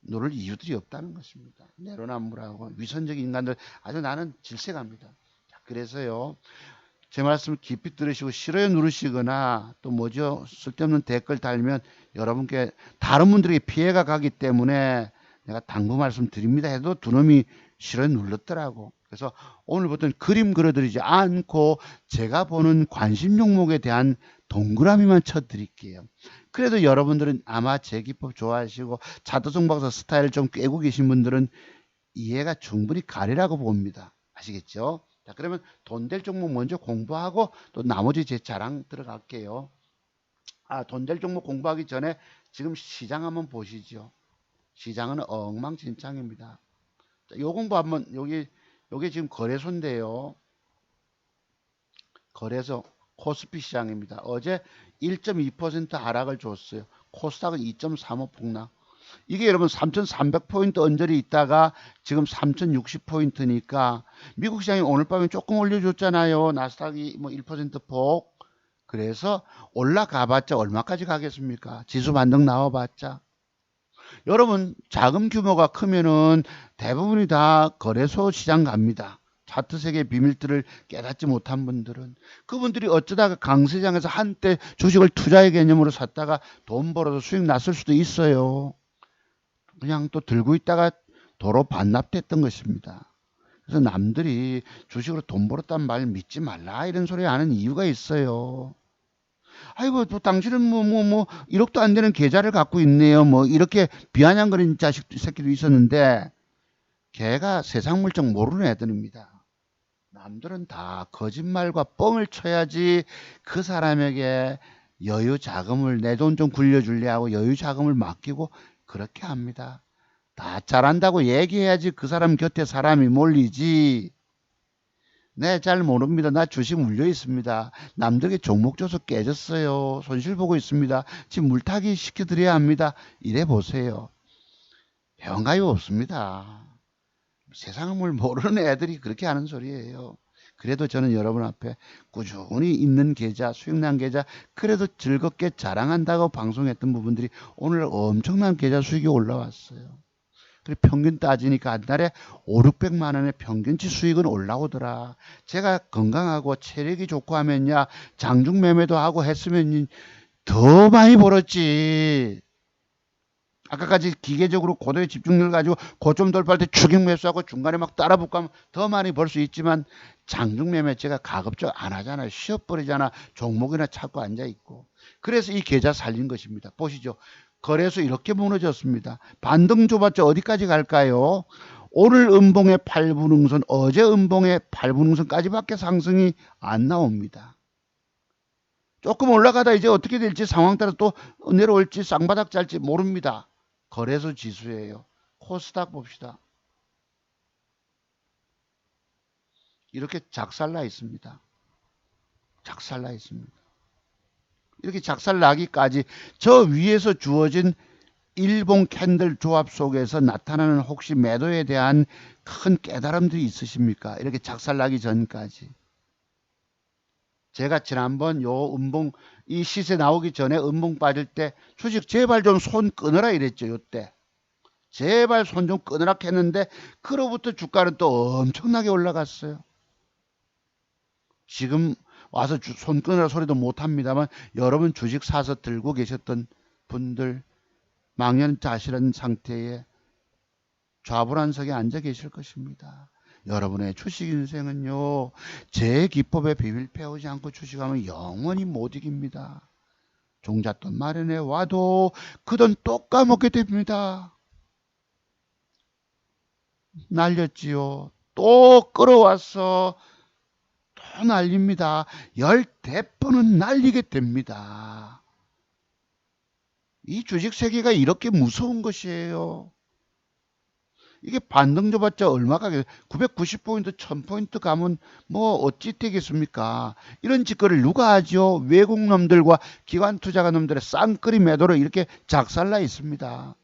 누를 이유들이 없다는 것입니다. 내로남불하고 위선적인 인간들 아주 나는 질색합니다. 자, 그래서요 제 말씀을 깊이 들으시고 싫어요 누르시거나 또 뭐죠 쓸데없는 댓글 달면 여러분께 다른 분들에게 피해가 가기 때문에 내가 당부 말씀 드립니다 해도 두 놈이 싫어요 눌렀더라고. 그래서 오늘부터는 그림 그려드리지 않고 제가 보는 관심 종목에 대한 동그라미만 쳐드릴게요. 그래도 여러분들은 아마 제 기법 좋아하시고 차도정 박사 스타일 좀 꿰고 계신 분들은 이해가 충분히 가리라고 봅니다. 아시겠죠? 자, 그러면 돈 될 종목 먼저 공부하고 또 나머지 제 자랑 들어갈게요. 돈 될 종목 공부하기 전에 지금 시장 한번 보시죠. 시장은 엉망진창입니다. 자, 요 공부 한번 요게 지금 거래소인데요. 거래소 코스피 시장입니다. 어제 1.2% 하락을 줬어요. 코스닥은 2.35 폭락. 이게 여러분 3,300포인트 언저리 있다가 지금 3,060포인트니까 미국 시장이 오늘 밤에 조금 올려줬잖아요. 나스닥이 뭐 1% 폭. 그래서 올라가봤자 얼마까지 가겠습니까? 지수 반등 나와봤자. 여러분 자금 규모가 크면은 대부분이 다 거래소 시장 갑니다. 차트 세계 비밀들을 깨닫지 못한 분들은 그분들이 어쩌다가 강세장에서 한때 주식을 투자의 개념으로 샀다가 돈 벌어서 수익 났을 수도 있어요. 그냥 또 들고 있다가 도로 반납됐던 것입니다. 그래서 남들이 주식으로 돈 벌었다는 말 믿지 말라 이런 소리 하는 이유가 있어요. 아이고 또 당신은 뭐 1억도 안 되는 계좌를 갖고 있네요. 뭐 이렇게 비아냥거리는 자식 새끼도 있었는데 걔가 세상 물정 모르는 애들입니다. 남들은 다 거짓말과 뻥을 쳐야지 그 사람에게 여유 자금을 내 돈 좀 굴려줄래 하고 여유 자금을 맡기고 그렇게 합니다. 다 잘한다고 얘기해야지 그 사람 곁에 사람이 몰리지. 네, 잘 모릅니다. 나 주식 물려 있습니다. 남들에게 종목 줘서 깨졌어요. 손실 보고 있습니다. 지금 물타기 시켜드려야 합니다. 이래 보세요. 배운가요 없습니다. 세상을 모르는 애들이 그렇게 하는 소리예요. 그래도 저는 여러분 앞에 꾸준히 있는 계좌, 수익난 계좌, 그래도 즐겁게 자랑한다고 방송했던 부분들이 오늘 엄청난 계좌 수익이 올라왔어요. 그리고 평균 따지니까 한 달에 5, 600만 원의 평균치 수익은 올라오더라. 제가 건강하고 체력이 좋고 하면야 장중 매매도 하고 했으면 더 많이 벌었지. 아까까지 기계적으로 고도의 집중력을 가지고 고점 돌파할 때 추격 매수하고 중간에 막 따라 붙고 하면 더 많이 벌 수 있지만 장중 매매 제가 가급적 안 하잖아요. 쉬어버리잖아. 종목이나 찾고 앉아있고. 그래서 이 계좌 살린 것입니다. 보시죠. 거래소 이렇게 무너졌습니다. 반등 줘봤자 어디까지 갈까요? 오늘 음봉의 8분응선, 어제 음봉의 8분응선까지밖에 상승이 안 나옵니다. 조금 올라가다 이제 어떻게 될지 상황 따라 또 내려올지 쌍바닥 잘지 모릅니다. 거래소 지수예요. 코스닥 봅시다. 이렇게 작살나 있습니다. 작살나 있습니다. 이렇게 작살나기까지 저 위에서 주어진 일본 캔들 조합 속에서 나타나는 혹시 매도에 대한 큰 깨달음들이 있으십니까? 이렇게 작살나기 전까지. 제가 지난번 요 음봉 이 시세 나오기 전에 음봉 빠질 때 주식 제발 좀 손 끊어라 이랬죠. 요때 제발 손 좀 끊으라 했는데 그로부터 주가는 또 엄청나게 올라갔어요. 지금 와서 손 끊으라 소리도 못합니다만 여러분 주식 사서 들고 계셨던 분들 망연자실한 상태에 좌불안석에 앉아 계실 것입니다. 여러분의 주식 인생은요, 제 기법에 비밀 배우지 않고 주식하면 영원히 못 이깁니다. 종잣돈 마련해 와도 그 돈 또 까먹게 됩니다. 날렸지요. 또 끌어와서 또 날립니다. 10대번은 날리게 됩니다. 이 주식 세계가 이렇게 무서운 것이에요. 이게 반등 줘봤자 얼마 가겠어요? 990포인트, 1000포인트 가면 뭐 어찌 되겠습니까? 이런 짓거리를 누가 하죠? 외국 놈들과 기관 투자가 놈들의 쌍끌이 매도로 이렇게 작살나 있습니다.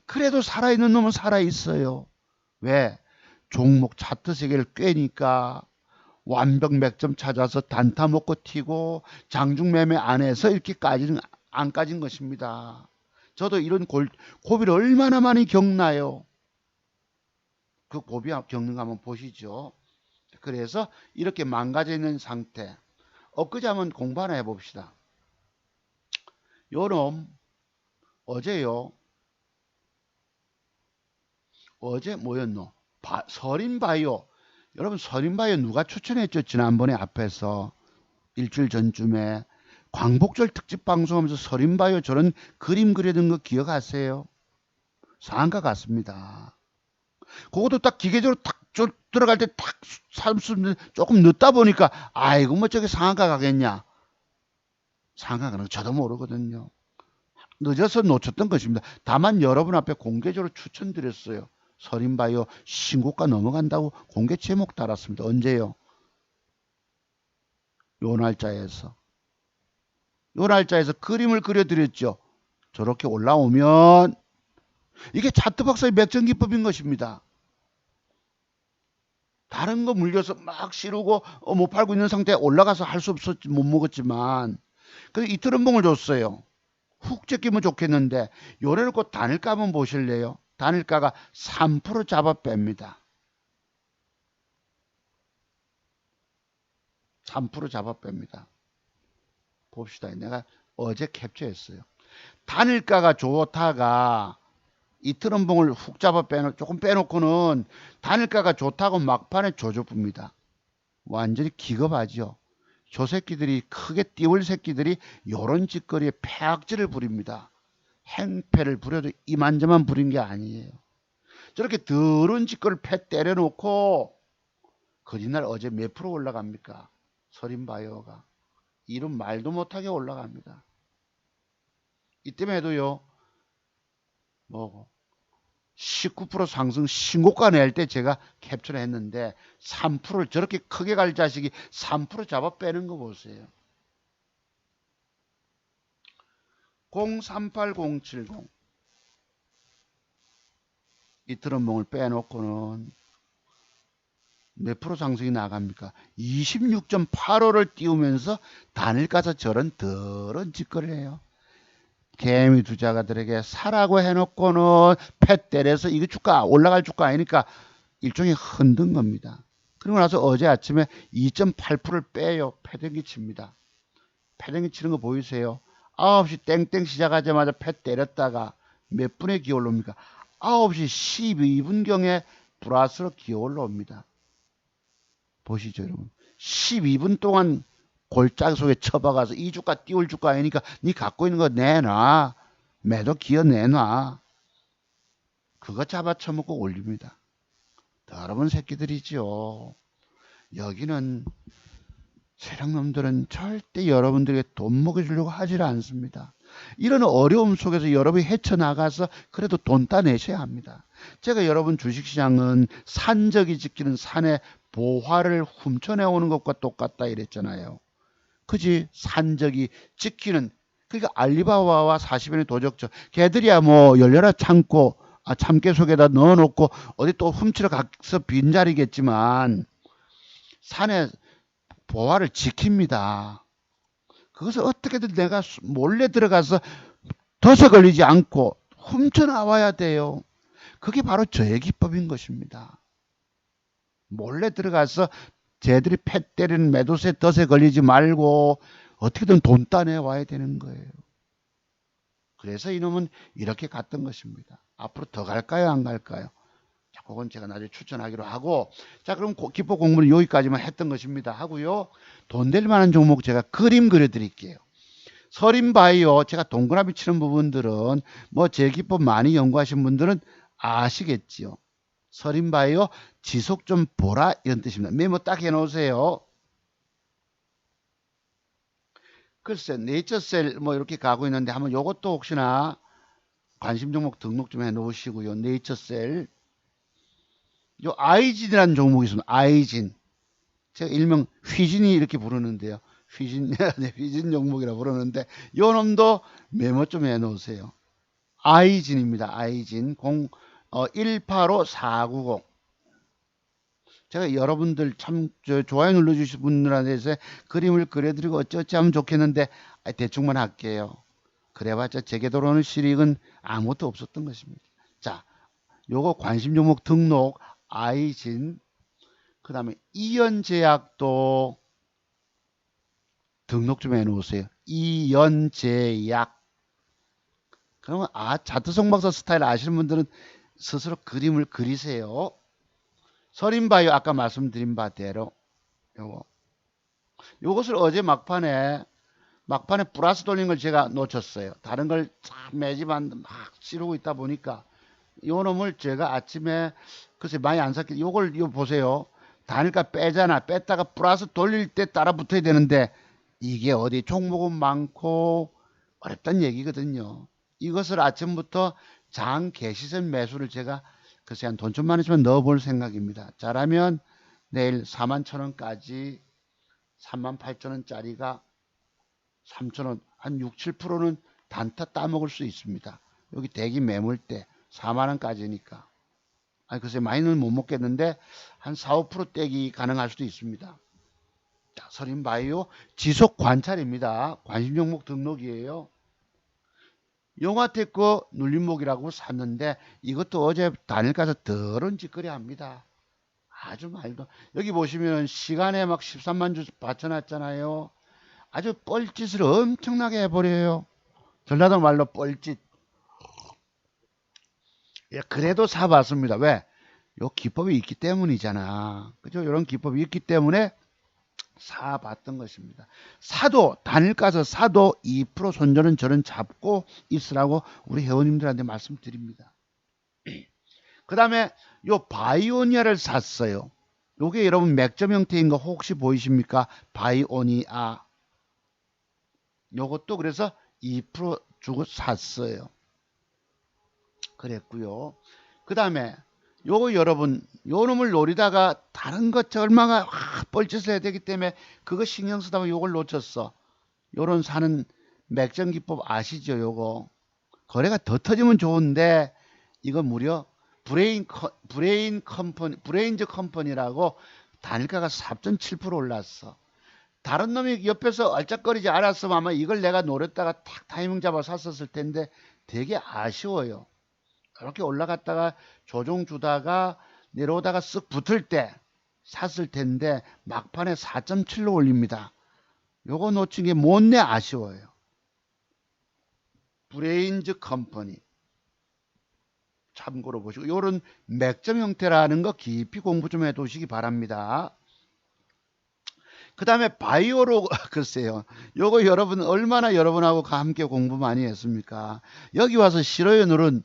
그래도 살아있는 놈은 살아있어요. 왜? 종목 차트 세계를 꿰니까 완벽 맥점 찾아서 단타 먹고 튀고 장중매매 안에서 이렇게 안 까진 것입니다. 저도 이런 고비를 얼마나 많이 겪나요? 그 고비 겪는 거 한번 보시죠. 그래서 이렇게 망가져 있는 상태. 엊그제 한번 공부 하나 해봅시다. 요놈 어제요. 어제 뭐였노? 서린바이오. 여러분 서린바이오 누가 추천했죠? 지난번에 앞에서 일주일 전쯤에 광복절 특집 방송하면서 서린바이오 저런 그림 그려둔 거 기억하세요? 상한가 같습니다. 그것도 딱 기계적으로 탁 들어갈 때 탁 살수는 조금 늦다 보니까 아이고 뭐 저게 상한가 가겠냐. 상한가 가는 거 저도 모르거든요. 늦어서 놓쳤던 것입니다. 다만 여러분 앞에 공개적으로 추천드렸어요. 서린바이오 신고가 넘어간다고 공개 제목 달았습니다. 언제요? 요 날짜에서. 요 날짜에서 그림을 그려드렸죠. 저렇게 올라오면 이게 차트 박사의 맥정기법인 것입니다. 다른 거 물려서 막 시르고 못 팔고 있는 상태에 올라가서 할 수 없었지 못 먹었지만 그래서 이틀 연봉을 줬어요. 훅 제끼면 좋겠는데 요래놓고 단일가 한번 보실래요? 단일가가 3% 잡아 뺍니다. 3% 잡아 뺍니다. 봅시다. 내가 어제 캡처했어요. 단일가가 좋다가 이틀 연봉을 훅 잡아 조금 빼놓고는 단일가가 좋다고 막판에 조져봅니다. 완전히 기겁하죠. 저 새끼들이 크게 띄울 새끼들이 요런 짓거리에 폐악질을 부립니다. 행패를 부려도 이만저만 부린 게 아니에요. 저렇게 더러운 짓거리를 패 때려놓고 거짓날 어제 몇 프로 올라갑니까? 서린바이오가. 이런 말도 못하게 올라갑니다. 이때에도요. 뭐 19% 상승 신고가 낼 때 제가 캡처를 했는데 3%를 저렇게 크게 갈 자식이 3% 잡아 빼는 거 보세요. 038070 이틀 연봉을 빼놓고는 몇 프로 상승이 나갑니까? 26.85를 띄우면서 단일가서 저런 더러운 짓거리를 해요. 개미 투자가들에게 사라고 해놓고는 패 때려서 이게 주가 올라갈 주가 아니니까 일종의 흔든 겁니다. 그리고 나서 어제 아침에 2.8%를 빼요. 패댕기 칩니다. 패댕기 치는 거 보이세요? 9시 땡땡 시작하자마자 패 때렸다가 몇 분에 기어 올라옵니까? 9시 12분경에 플러스로 기어 올라옵니다. 보시죠 여러분. 12분 동안 골짜기 속에 처박아서 이 주가 띄울 주가 아니니까 니 갖고 있는 거 내놔. 매도 기어 내놔. 그거 잡아쳐먹고 올립니다. 더러운 새끼들이죠. 여기는 세력놈들은 절대 여러분들에게 돈 먹여주려고 하질 않습니다. 이런 어려움 속에서 여러분이 헤쳐나가서 그래도 돈 따내셔야 합니다. 제가 여러분 주식시장은 산적이 지키는 산의 보화를 훔쳐내오는 것과 똑같다 이랬잖아요. 그지? 산적이 지키는 그러니까 알리바바와 40인의 도적죠. 걔들이야 뭐 열려라 참고 참깨 속에다 넣어놓고 어디 또 훔치러 가서 빈자리겠지만 산에 보화를 지킵니다. 그것을 어떻게든 내가 몰래 들어가서 덫에 걸리지 않고 훔쳐 나와야 돼요. 그게 바로 저의 기법인 것입니다. 몰래 들어가서 쟤들이 패 때리는 매도세 덫에 걸리지 말고 어떻게든 돈 따내 와야 되는 거예요. 그래서 이놈은 이렇게 갔던 것입니다. 앞으로 더 갈까요? 안 갈까요? 자, 그건 제가 나중에 추천하기로 하고, 자, 그럼 기법 공부는 여기까지만 했던 것입니다. 하고요. 돈 될 만한 종목 제가 그림 그려드릴게요. 서린바이오, 제가 동그라미 치는 부분들은 뭐 제 기법 많이 연구하신 분들은 아시겠지요. 서린바이오 지속 좀 보라 이런 뜻입니다. 메모 딱 해놓으세요. 글쎄 네이처셀 뭐 이렇게 가고 있는데 한번 요것도 혹시나 관심 종목 등록 좀 해 놓으시고요. 네이처셀 요 아이진이라는 종목이 있습니다. 아이진. 제가 일명 휘진이 이렇게 부르는데요. 휘진, 네, 휘진 종목이라 부르는데 요 놈도 메모 좀 해놓으세요. 아이진입니다. 아이진 185490. 제가 여러분들 참 좋아요 눌러주신 분들한테 그림을 그려드리고 어쩌지 하면 좋겠는데 대충만 할게요. 그래봤자 제게 들어오는 실익은 아무것도 없었던 것입니다. 자, 요거 관심 종목 등록 아이진. 그 다음에 이연제약도 등록 좀 해놓으세요. 이연제약. 그러면 자트성박사 스타일 아시는 분들은 스스로 그림을 그리세요. 서린바이오 아까 말씀드린 바대로 요것을 어제 막판에 플러스 돌린 걸 제가 놓쳤어요. 다른 걸 매집한 막 찌르고 있다 보니까 요 놈을 제가 아침에 글쎄 많이 안 샀기 요걸 보세요. 단일가 빼잖아. 뺐다가 플러스 돌릴 때 따라 붙어야 되는데 이게 어디 종목은 많고 어렵다는 얘기거든요. 이것을 아침부터 장 개시선 매수를 제가 글쎄 한 돈 좀만 있으면 넣어볼 생각입니다. 잘하면 내일 41,000원까지 38,000원짜리가 3,000원 한 6, 7%는 단타 따먹을 수 있습니다. 여기 대기 매물 때 4만원까지니까 글쎄 많이는 못 먹겠는데 한 4, 5% 떼기 가능할 수도 있습니다. 자, 서린바이오 지속 관찰입니다. 관심 종목 등록이에요. 영화테크 눌림목이라고 샀는데 이것도 어제 단일가서 더러운 짓거리 합니다. 아주 말도 여기 보시면 시간에 막 13만 주 받쳐놨잖아요. 아주 뻘짓을 엄청나게 해버려요. 전라도 말로 뻘짓. 예, 그래도 사봤습니다. 왜? 요 기법이 있기 때문이잖아. 그죠? 이런 기법이 있기 때문에 사봤던 것입니다. 사도 단일가서 사도 2% 손절은 저는 잡고 있으라고 우리 회원님들한테 말씀드립니다. 그 다음에 요 바이오니아를 샀어요. 요게 여러분 맥점 형태인 거 혹시 보이십니까? 바이오니아. 요것도 그래서 2% 주고 샀어요. 그랬고요. 그 다음에 요거 여러분 요 놈을 노리다가 다른 것 얼마가 뻘짓을 해야 되기 때문에 그거 신경 쓰다 보면 요걸 놓쳤어. 요런 사는 맥점 기법 아시죠? 요거 거래가 더 터지면 좋은데 이거 무려 브레인즈 컴퍼니라고 단일가가 4.7% 올랐어. 다른 놈이 옆에서 얼짝거리지 않았으면 아마 이걸 내가 노렸다가 탁 타이밍 잡아 샀었을 텐데 되게 아쉬워요. 이렇게 올라갔다가 조종 주다가 내려오다가 쓱 붙을 때 샀을 텐데 막판에 4.7로 올립니다. 요거 놓친 게 못내 아쉬워요. 브레인즈 컴퍼니 참고로 보시고 요런 맥점 형태라는 거 깊이 공부 좀 해두시기 바랍니다. 그 다음에 바이오로 글쎄요. 요거 여러분 얼마나 여러분하고 함께 공부 많이 했습니까? 여기 와서 싫어요 누른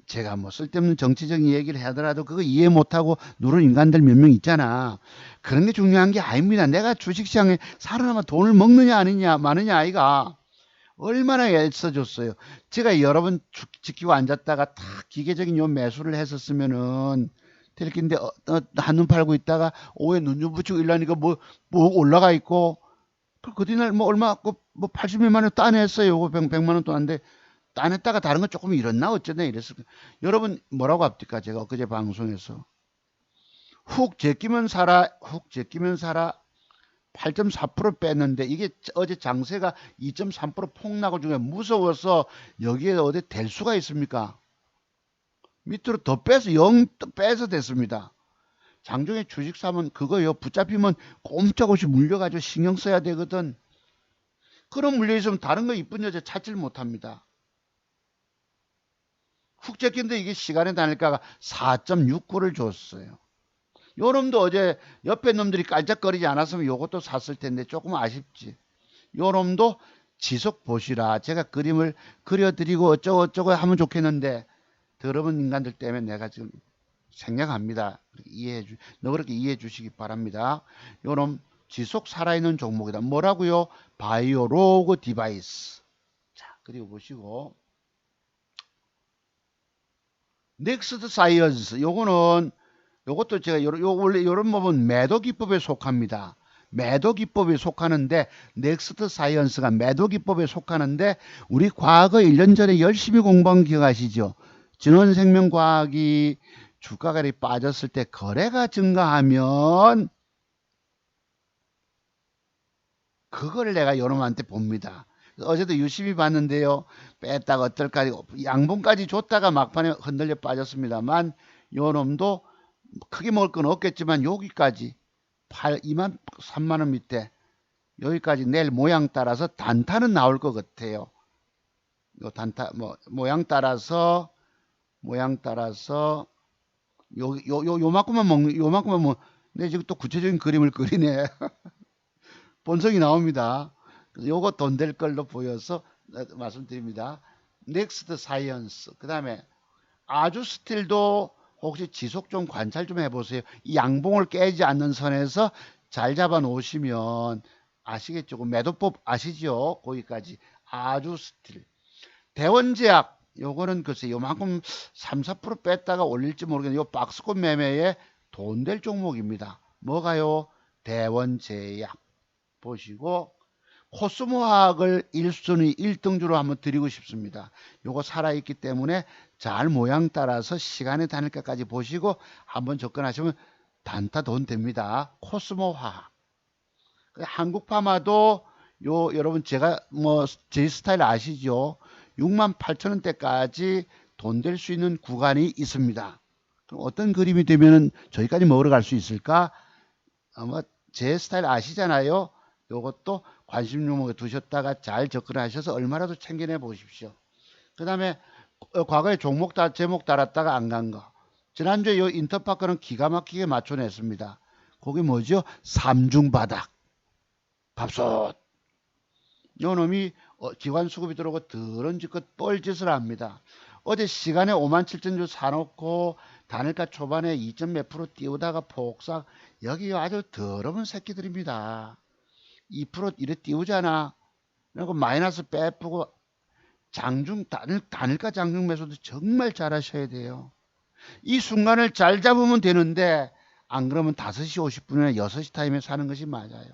제가 뭐 쓸데없는 정치적인 얘기를 하더라도 그거 이해 못하고 누른 인간들 몇 명 있잖아. 그런 게 중요한 게 아닙니다. 내가 주식시장에 살아남아 돈을 먹느냐 아니냐 마느냐 아이가 얼마나 애써줬어요. 제가 여러분 지키고 앉았다가 다 기계적인 요 매수를 했었으면은 될 텐데 한눈 팔고 있다가 오후에 눈 좀 붙이고 일라니까 뭐 올라가 있고 그 뒤날 뭐 얼마 뭐 80몇만 원 따냈어요. 요거 100만 원 또한데 따냈다가 다른 거 조금 잃었나 어쩌나 이랬을 거예요. 여러분 뭐라고 합니까? 제가 엊그제 방송에서 훅 제끼면 사라 8.4% 뺐는데 이게 어제 장세가 2.3% 폭락을 중에 무서워서 여기에 어디 될 수가 있습니까? 밑으로 더 빼서 0 빼서 됐습니다. 장중에 주식 사면 그거요 붙잡히면 꼼짝없이 물려가지고 신경 써야 되거든. 그런 물려 있으면 다른 거 이쁜 여자 찾질 못합니다. 훅 제낀데 이게 시간의 단일가가 4.69를 줬어요. 요 놈도 어제 옆에 놈들이 깔짝거리지 않았으면 요것도 샀을 텐데 조금 아쉽지. 요 놈도 지속 보시라. 제가 그림을 그려드리고 어쩌고 하면 좋겠는데 더러운 인간들 때문에 내가 지금 생략합니다. 그렇게 이해해 주시기 바랍니다. 요 놈 지속 살아있는 종목이다. 뭐라고요? 바이오로그 디바이스. 자, 그리고 보시고 넥스트 사이언스 요거는 요것도 제가 원래 요런 부분 매도 기법에 속합니다. 매도 기법에 속하는데 넥스트 사이언스가 매도 기법에 속하는데 우리 과거 1년 전에 열심히 공부한 기억하시죠? 진원생명과학이 주가가 빠졌을 때 거래가 증가하면 그걸 내가 여러분한테 봅니다. 어제도 유심히 봤는데요. 뺐다가 어떨까 양봉까지 줬다가 막판에 흔들려 빠졌습니다만 요 놈도 크게 먹을 건 없겠지만 여기까지 2만 3만 원 밑에 여기까지 내일 모양 따라서 단타는 나올 것 같아요. 요 단타 모양 따라서 요만큼만 내 지금 또 구체적인 그림을 그리네. 본성이 나옵니다. 요거 돈 될 걸로 보여서 말씀드립니다. 넥스트 사이언스. 그 다음에 아주 스틸도 혹시 지속 좀 관찰 좀 해보세요. 이 양봉을 깨지 않는 선에서 잘 잡아 놓으시면 아시겠죠? 그 매도법 아시죠? 거기까지. 아주 스틸. 대원제약. 요거는 글쎄 요만큼 3, 4% 뺐다가 올릴지 모르겠는데 요 박스권 매매에 돈 될 종목입니다. 뭐가요? 대원제약. 보시고 코스모화학을 1순위 1등주로 한번 드리고 싶습니다. 요거 살아있기 때문에 잘 모양 따라서 시간의 단일가까지 보시고 한번 접근하시면 단타 돈 됩니다. 코스모화학. 한국파마도 요 여러분 제가 제 스타일 아시죠? 68,000원대까지 돈 될 수 있는 구간이 있습니다. 그럼 어떤 그림이 되면은 저기까지 먹으러 갈 수 있을까? 아마 제 스타일 아시잖아요. 요것도 관심 종목에 두셨다가 잘 접근하셔서 얼마라도 챙겨내 보십시오. 그 다음에 과거에 제목 달았다가 안 간 거. 지난주에 요 인터파크는 기가 막히게 맞춰냈습니다. 거기 뭐죠? 삼중바닥. 밥솥. 요 놈이 기관 수급이 들어오고 더런지껏 뻘짓을 합니다. 어제 시간에 57,000주 사놓고 단일가 초반에 2점 몇 프로 띄우다가 폭삭. 여기 아주 더러운 새끼들입니다. 2% 이래 띄우잖아. 그리고 마이너스 빼쁘고 단일가 장중 매수도 정말 잘하셔야 돼요. 이 순간을 잘 잡으면 되는데 안 그러면 5시 50분이나 6시 타임에 사는 것이 맞아요.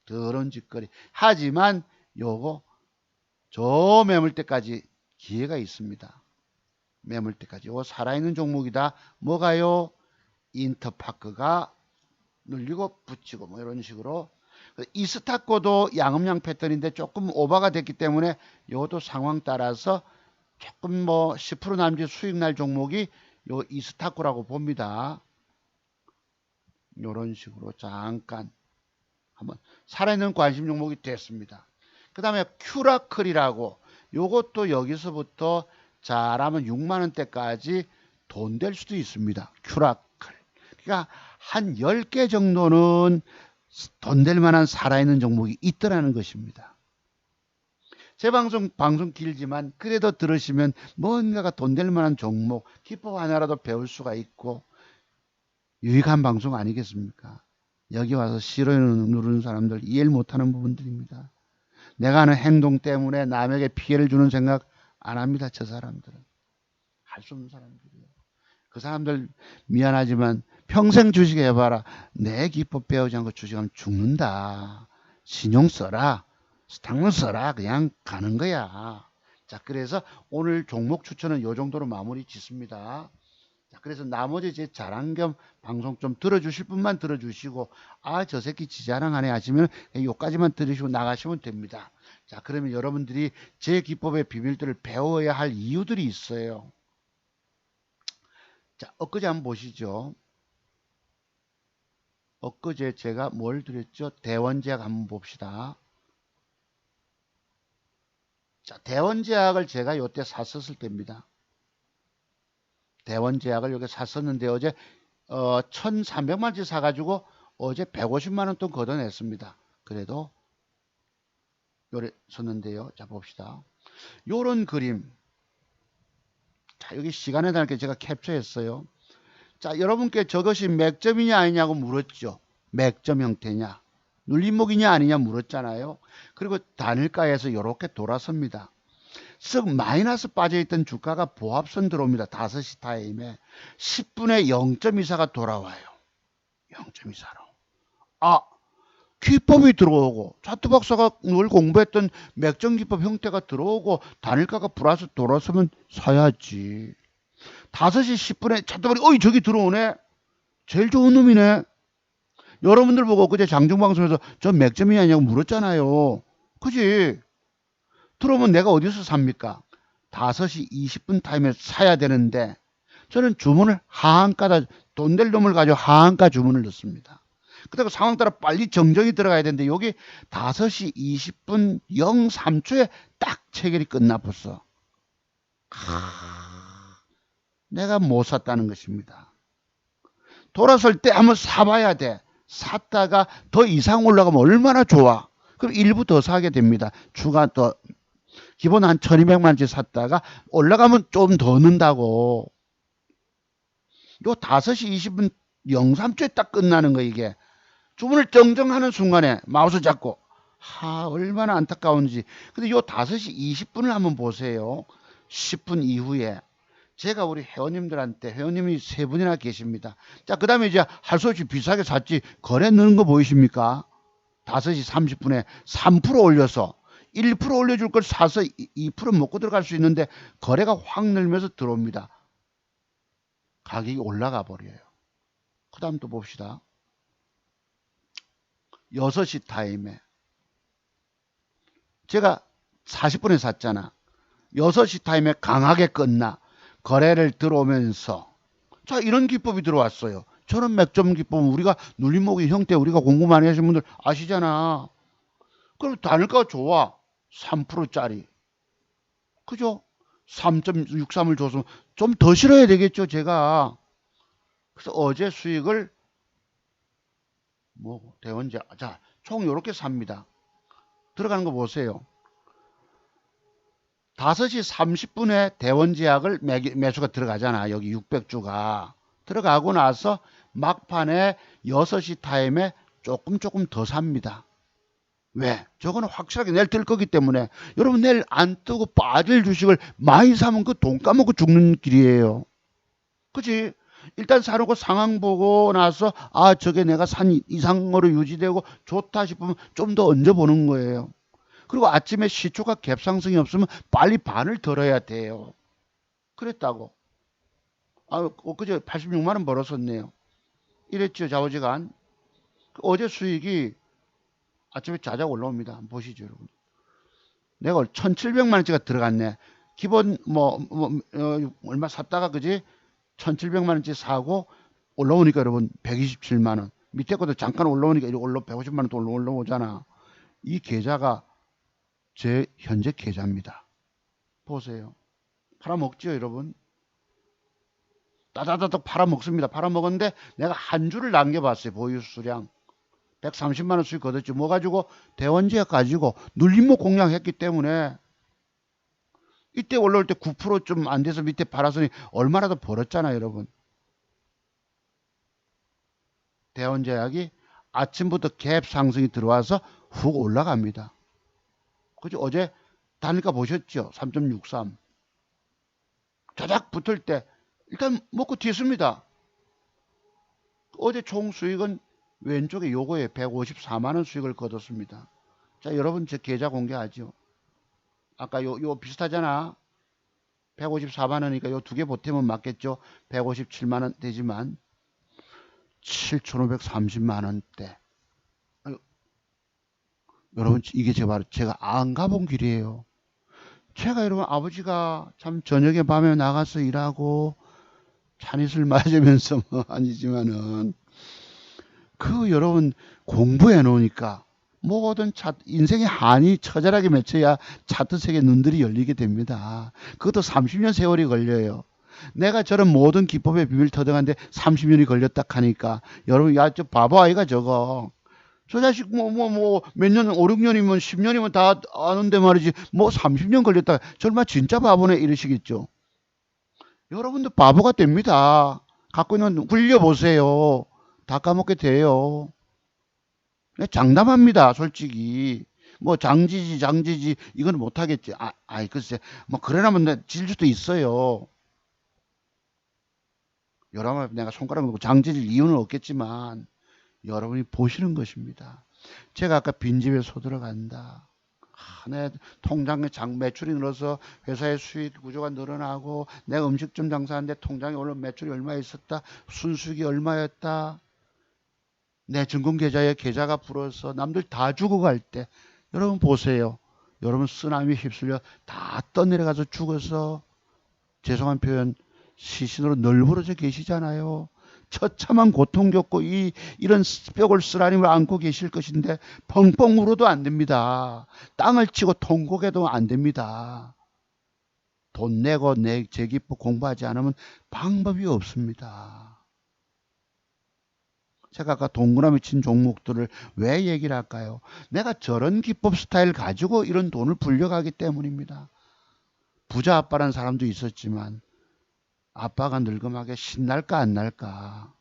더러운 짓거리. 하지만 요거 저 매물대까지 기회가 있습니다. 매물대까지. 요거 살아있는 종목이다. 뭐가요? 인터파크가 눌리고 붙이고 뭐 이런 식으로. 이스타코도 양음양 패턴인데 조금 오버가 됐기 때문에 이것도 상황 따라서 조금 10% 남짓 수익 날 종목이 요 이스타코라고 봅니다. 이런 식으로 잠깐 한번 살아있는 관심 종목이 됐습니다. 그 다음에 큐라클이라고 요것도 여기서부터 잘하면 6만원대까지 돈 될 수도 있습니다. 큐라클. 그러니까 한 10개 정도는 돈 될 만한 살아있는 종목이 있더라는 것입니다. 제 방송 길지만 그래도 들으시면 뭔가가 돈 될 만한 종목, 기법 하나라도 배울 수가 있고 유익한 방송 아니겠습니까? 여기 와서 싫어요 누르는 사람들 이해를 못하는 부분들입니다. 내가 하는 행동 때문에 남에게 피해를 주는 생각 안 합니다. 저 사람들은. 할 수 없는 사람들이에요. 그 사람들 미안하지만 평생 주식 해봐라. 내 기법 배우지 않고 주식하면 죽는다. 신용 써라. 스탁만 써라. 그냥 가는 거야. 자, 그래서 오늘 종목 추천은 요 정도로 마무리 짓습니다. 자, 그래서 나머지 제 자랑 겸 방송 좀 들어주실 분만 들어주시고, 아, 저 새끼 지자랑하네 하시면 요까지만 들으시고 나가시면 됩니다. 자, 그러면 여러분들이 제 기법의 비밀들을 배워야 할 이유들이 있어요. 자, 엊그제 한번 보시죠. 엊그제 제가 뭘 드렸죠? 대원제약 한번 봅시다. 자, 대원제약을 제가 요때 샀었을 때입니다. 대원제약을 여기 샀었는데 어제 1,300만원치 사가지고 어제 150만원 돈 걷어냈습니다. 그래도 요래 섰는데요. 자, 봅시다. 요런 그림. 자, 여기 시간에 달게 제가 캡처했어요. 자, 여러분께 저것이 맥점이냐 아니냐고 물었죠. 맥점 형태냐. 눌림목이냐 아니냐 물었잖아요. 그리고 단일가에서 이렇게 돌아섭니다. 즉 마이너스 빠져있던 주가가 보합선 들어옵니다. 5시 타임에 10분에 0.24가 돌아와요. 0.24로. 아, 기법이 들어오고 차트 박사가 늘 공부했던 맥정기법 형태가 들어오고 단일가가 플러스 돌아서면 사야지. 5시 10분에 차트박이 어이 저기 들어오네. 제일 좋은 놈이네. 여러분들 보고 그제 장중방송에서 저 맥점이 아니냐고 물었잖아요. 그지? 들어오면 내가 어디서 삽니까? 5시 20분 타임에 사야 되는데 저는 주문을 하한가다 돈 될 놈을 가지고 하한가 주문을 넣습니다. 그다가 상황 따라 빨리 정정이 들어가야 되는데 여기 5시 20분 03초에 딱 체결이 끝나버렸어. 내가 못 샀다는 것입니다. 돌아설 때 한번 사봐야 돼. 샀다가 더 이상 올라가면 얼마나 좋아. 그럼 일부 더 사게 됩니다. 주가 더 기본 한 1200만원치 샀다가 올라가면 좀 더 넣는다고. 요 5시 20분 03초에 딱 끝나는 거 이게. 주문을 정정하는 순간에 마우스 잡고 얼마나 안타까운지. 근데 요 5시 20분을 한번 보세요. 10분 이후에 제가 우리 회원님들한테 회원님이 3분이나 계십니다. 자, 그 다음에 이제 할 수 없이 비싸게 샀지 거래 넣는 거 보이십니까? 5시 30분에 3% 올려서 1% 올려줄 걸 사서 2% 먹고 들어갈 수 있는데 거래가 확 늘면서 들어옵니다. 가격이 올라가 버려요. 그 다음 또 봅시다. 6시 타임에 제가 40분에 샀잖아. 6시 타임에 강하게 끝나 거래를 들어오면서 자 이런 기법이 들어왔어요. 저런 맥점 기법은 우리가 눌림목의 형태 우리가 공부 많이 하신 분들 아시잖아. 그럼 단일가가 좋아. 3%짜리. 그죠? 3.63을 줬으면 좀 더 실어야 되겠죠 제가. 그래서 어제 수익을 대원제 자 총 이렇게 삽니다. 들어가는 거 보세요. 5시 30분에 대원제약을 매수가 들어가잖아. 여기 600주가 들어가고 나서 막판에 6시 타임에 조금 더 삽니다. 왜? 저거는 확실하게 내일 뜰 거기 때문에. 여러분 내일 안 뜨고 빠질 주식을 많이 사면 그 돈 까먹고 죽는 길이에요. 그치? 일단 사놓고 상황 보고 나서 저게 내가 산 이상으로 유지되고 좋다 싶으면 좀 더 얹어보는 거예요. 그리고 아침에 시초가 갭상승이 없으면 빨리 반을 들어야 돼요. 그랬다고. 그저 86만원 벌었었네요. 이랬죠 좌우지간. 어제 수익이 아침에 자작 올라옵니다. 한번 보시죠 여러분. 내가 1700만원치가 들어갔네. 기본 얼마 샀다가 그지 1700만원치 사고 올라오니까 여러분 127만원. 밑에 것도 잠깐 올라오니까 150만원 또 올라오잖아. 이 계좌가 제 현재 계좌입니다. 보세요. 팔아먹죠 여러분. 따다다닥 팔아먹습니다. 팔아먹었는데 내가 한 주를 남겨봤어요. 보유 수량 130만원 수익 거뒀지. 뭐 가지고 대원제약 가지고 눌림목 공략했기 때문에 이때 올라올 때 9% 좀 안 돼서 밑에 팔았으니 얼마나 더 벌었잖아요 여러분. 대원제약이 아침부터 갭 상승이 들어와서 훅 올라갑니다. 그죠? 어제 단일가 보셨죠? 3.63. 자작 붙을 때 일단 먹고 튀습니다. 어제 총 수익은 왼쪽에 요거에 154만원 수익을 거뒀습니다. 자 여러분 제 계좌 공개하죠. 아까 요 비슷하잖아. 154만원이니까 요 두 개 보태면 맞겠죠. 157만원 되지만 7,530만원대. 여러분 이게 제가 안 가본 길이에요. 제가 여러분 아버지가 참 저녁에 밤에 나가서 일하고 찬이슬 맞으면서 아니지만은 여러분 공부해 놓으니까 모든 인생의 한이 처절하게 맺혀야 차트 세계 눈들이 열리게 됩니다. 그것도 30년 세월이 걸려요. 내가 저런 모든 기법의 비밀 터득하는데 30년이 걸렸다 하니까 여러분 저 바보 아이가 저거. 저 자식 몇 년 5, 6년이면 10년이면 다 아는데 말이지 30년 걸렸다. 정말 진짜 바보네 이러시겠죠. 여러분도 바보가 됩니다. 갖고 있는 굴려보세요. 다 까먹게 돼요. 장담합니다 솔직히. 뭐 장지지 이건 못하겠지. 아이 글쎄 뭐 그래라면 질 수도 있어요. 여러분 내가 손가락 놓고 장지질 이유는 없겠지만 여러분이 보시는 것입니다. 제가 아까 빈집에 소 들어간다. 내 통장에 매출이 늘어서 회사의 수익 구조가 늘어나고 내가 음식점 장사하는데 통장에 오늘 매출이 얼마 있었다. 순수익이 얼마였다. 내 증권계좌에 계좌가 불어서 남들 다 죽어갈 때 여러분 보세요. 여러분 쓰나미 휩쓸려 다 떠내려가서 죽어서 죄송한 표현 시신으로 널브러져 계시잖아요. 처참한 고통 겪고 이런 뼈골 쓰라림을 안고 계실 것인데 펑펑 울어도 안 됩니다. 땅을 치고 통곡해도 안 됩니다. 돈 내고 재기부 공부하지 않으면 방법이 없습니다. 제가 아까 동그라미 친 종목들을 왜 얘기를 할까요? 내가 저런 기법 스타일 가지고 이런 돈을 불려가기 때문입니다. 부자 아빠라는 사람도 있었지만 아빠가 늙음하게 신날까 안 날까?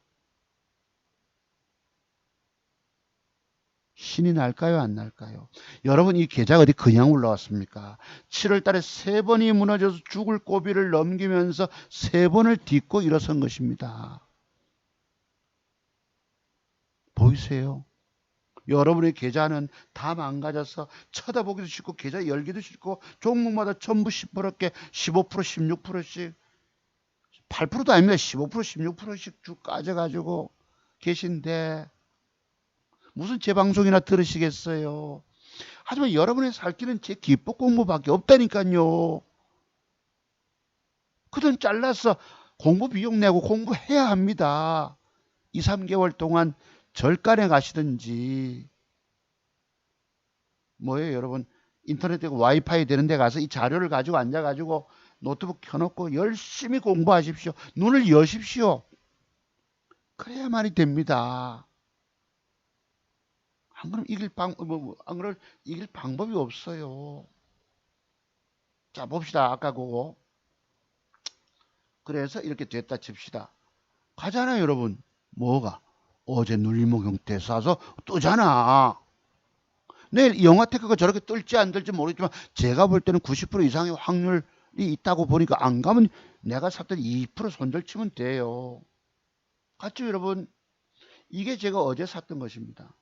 신이 날까요 안 날까요? 여러분 이 계좌가 어디 그냥 올라왔습니까? 7월 달에 3번이 무너져서 죽을 고비를 넘기면서 3번을 딛고 일어선 것입니다. 보이세요? 여러분의 계좌는 다 망가져서 쳐다보기도 싫고 계좌 열기도 싫고 종목마다 전부 시퍼렇게 15% 16%씩 8%도 아닙니다. 15% 16%씩 쭉 까져가지고 계신데 무슨 제 방송이나 들으시겠어요. 하지만 여러분의 살 길은 제 기법 공부밖에 없다니까요. 그 돈 잘라서 공부 비용 내고 공부해야 합니다. 2, 3개월 동안 절간에 가시든지 뭐예요 여러분 인터넷에 와이파이 되는 데 가서 이 자료를 가지고 앉아가지고 노트북 켜놓고 열심히 공부하십시오. 눈을 여십시오. 그래야만이 됩니다. 안 그러면 안 그러면 이길 방법이 없어요. 자 봅시다. 아까 그거. 그래서 이렇게 됐다 칩시다. 가잖아요 여러분. 뭐가? 어제 눌림목 형태 쏴서 뜨잖아. 내일 영화테크가 저렇게 뜰지 안 뜰지 모르겠지만 제가 볼 때는 90% 이상의 확률이 있다고 보니까 안 가면 내가 샀던 2% 손절 치면 돼요. 같죠 여러분? 이게 제가 어제 샀던 것입니다.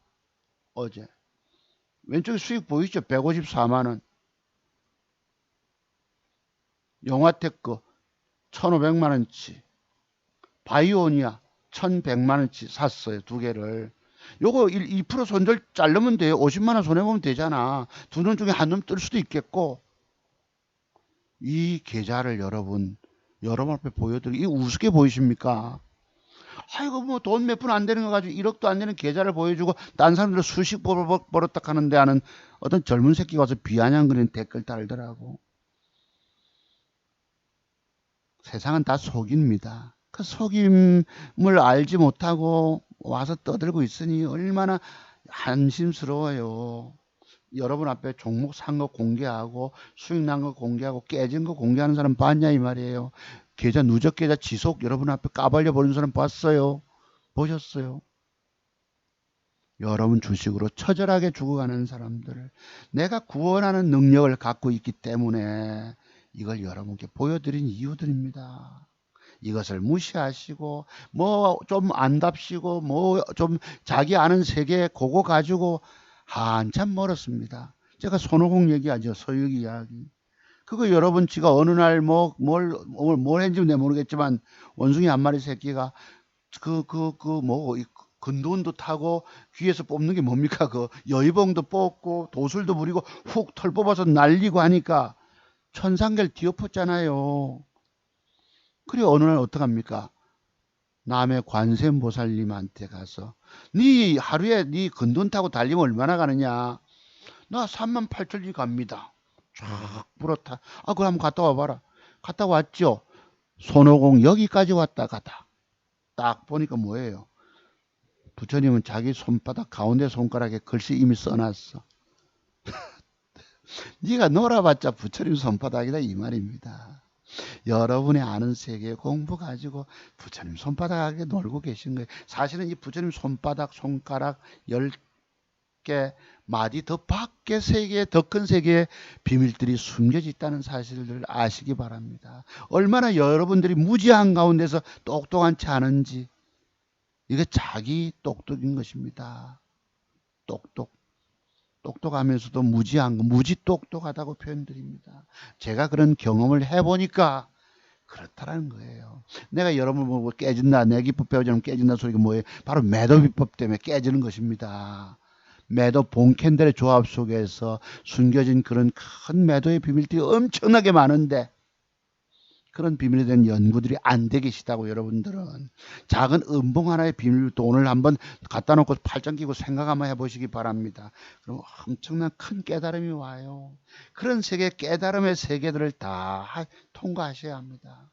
어제. 왼쪽에 수익 보이시죠? 154만 원. 영화테크 1,500만 원치. 바이오니아 1,100만 원치 샀어요. 두 개를. 요거 2% 손절 자르면 돼요. 50만 원 손해보면 되잖아. 두 놈 중에 한 놈 뜰 수도 있겠고. 이 계좌를 여러분 앞에 보여드리기 우습게 보이십니까? 아이고 뭐 돈 몇 푼 안 되는 거 가지고 1억도 안 되는 계좌를 보여주고 딴 사람들 수십 벌었다 하는데 하는 어떤 젊은 새끼가 와서 비아냥거리는 댓글 달더라고. 세상은 다 속입니다. 그 속임을 알지 못하고 와서 떠들고 있으니 얼마나 한심스러워요. 여러분 앞에 종목 산 거 공개하고 수익 난 거 공개하고 깨진 거 공개하는 사람 봤냐 이 말이에요. 계좌 누적 계좌 지속 여러분 앞에 까발려 버리는 사람 봤어요? 보셨어요? 여러분 주식으로 처절하게 죽어가는 사람들을 내가 구원하는 능력을 갖고 있기 때문에 이걸 여러분께 보여드린 이유들입니다. 이것을 무시하시고 뭐 좀 안답시고 뭐 좀 자기 아는 세계 그거 가지고 한참 멀었습니다. 제가 손오공 얘기하죠. 서유기 이야기. 그거 여러분 지가 어느 날 뭘 했는지 내가 모르겠지만 원숭이 한 마리 새끼가 뭐 근두운도 타고 귀에서 뽑는 게 뭡니까? 그 여의봉도 뽑고 도술도 부리고 훅 털 뽑아서 날리고 하니까 천상계를 뒤엎었잖아요. 그리고 어느 날 어떡합니까? 남의 관세음보살님한테 가서 네 하루에 네 근둔 타고 달리면 얼마나 가느냐? 나 38,000리 갑니다. 쫙 불었다. 그럼 한번 갔다 와봐라. 갔다 왔죠. 손오공 여기까지 왔다 가다. 딱 보니까 뭐예요? 부처님은 자기 손바닥 가운데 손가락에 글씨 이미 써놨어. 네가 놀아봤자 부처님 손바닥이다 이 말입니다. 여러분의 아는 세계 공부 가지고 부처님 손바닥에 놀고 계신 거예요. 사실은 이 부처님 손바닥 손가락 10개 마디 더 밖의 세계에, 더 큰 세계에 비밀들이 숨겨져 있다는 사실을 아시기 바랍니다. 얼마나 여러분들이 무지한 가운데서 똑똑한 채 하는지, 이게 자기 똑똑인 것입니다. 똑똑. 똑똑하면서도 무지한 거, 무지 똑똑하다고 표현드립니다. 제가 그런 경험을 해보니까 그렇다라는 거예요. 내가 여러분 보고 깨진다, 내 기법 배우자면 깨진다 소리가 뭐예요? 바로 매도 비법 때문에 깨지는 것입니다. 매도 본캔들의 조합 속에서 숨겨진 그런 큰 매도의 비밀들이 엄청나게 많은데, 그런 비밀에 대한 연구들이 안 돼 계시다고. 여러분들은 작은 음봉 하나의 비밀, 돈을 한번 갖다 놓고 팔짱 끼고 생각 한번 해보시기 바랍니다. 그럼 엄청난 큰 깨달음이 와요. 그런 세계, 깨달음의 세계들을 다 통과하셔야 합니다.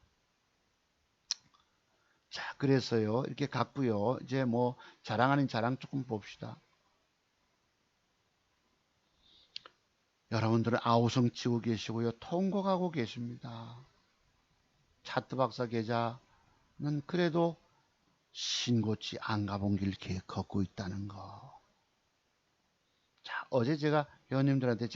자, 그래서요, 이렇게 갔고요. 이제 뭐 자랑 아닌 자랑 조금 봅시다. 여러분들은 아우성 치고 계시고요, 통곡하고 계십니다. 차트 박사 계좌는 그래도 신고치 안 가본 길 걷고 있다는 거. 자, 어제 제가 회원님들한테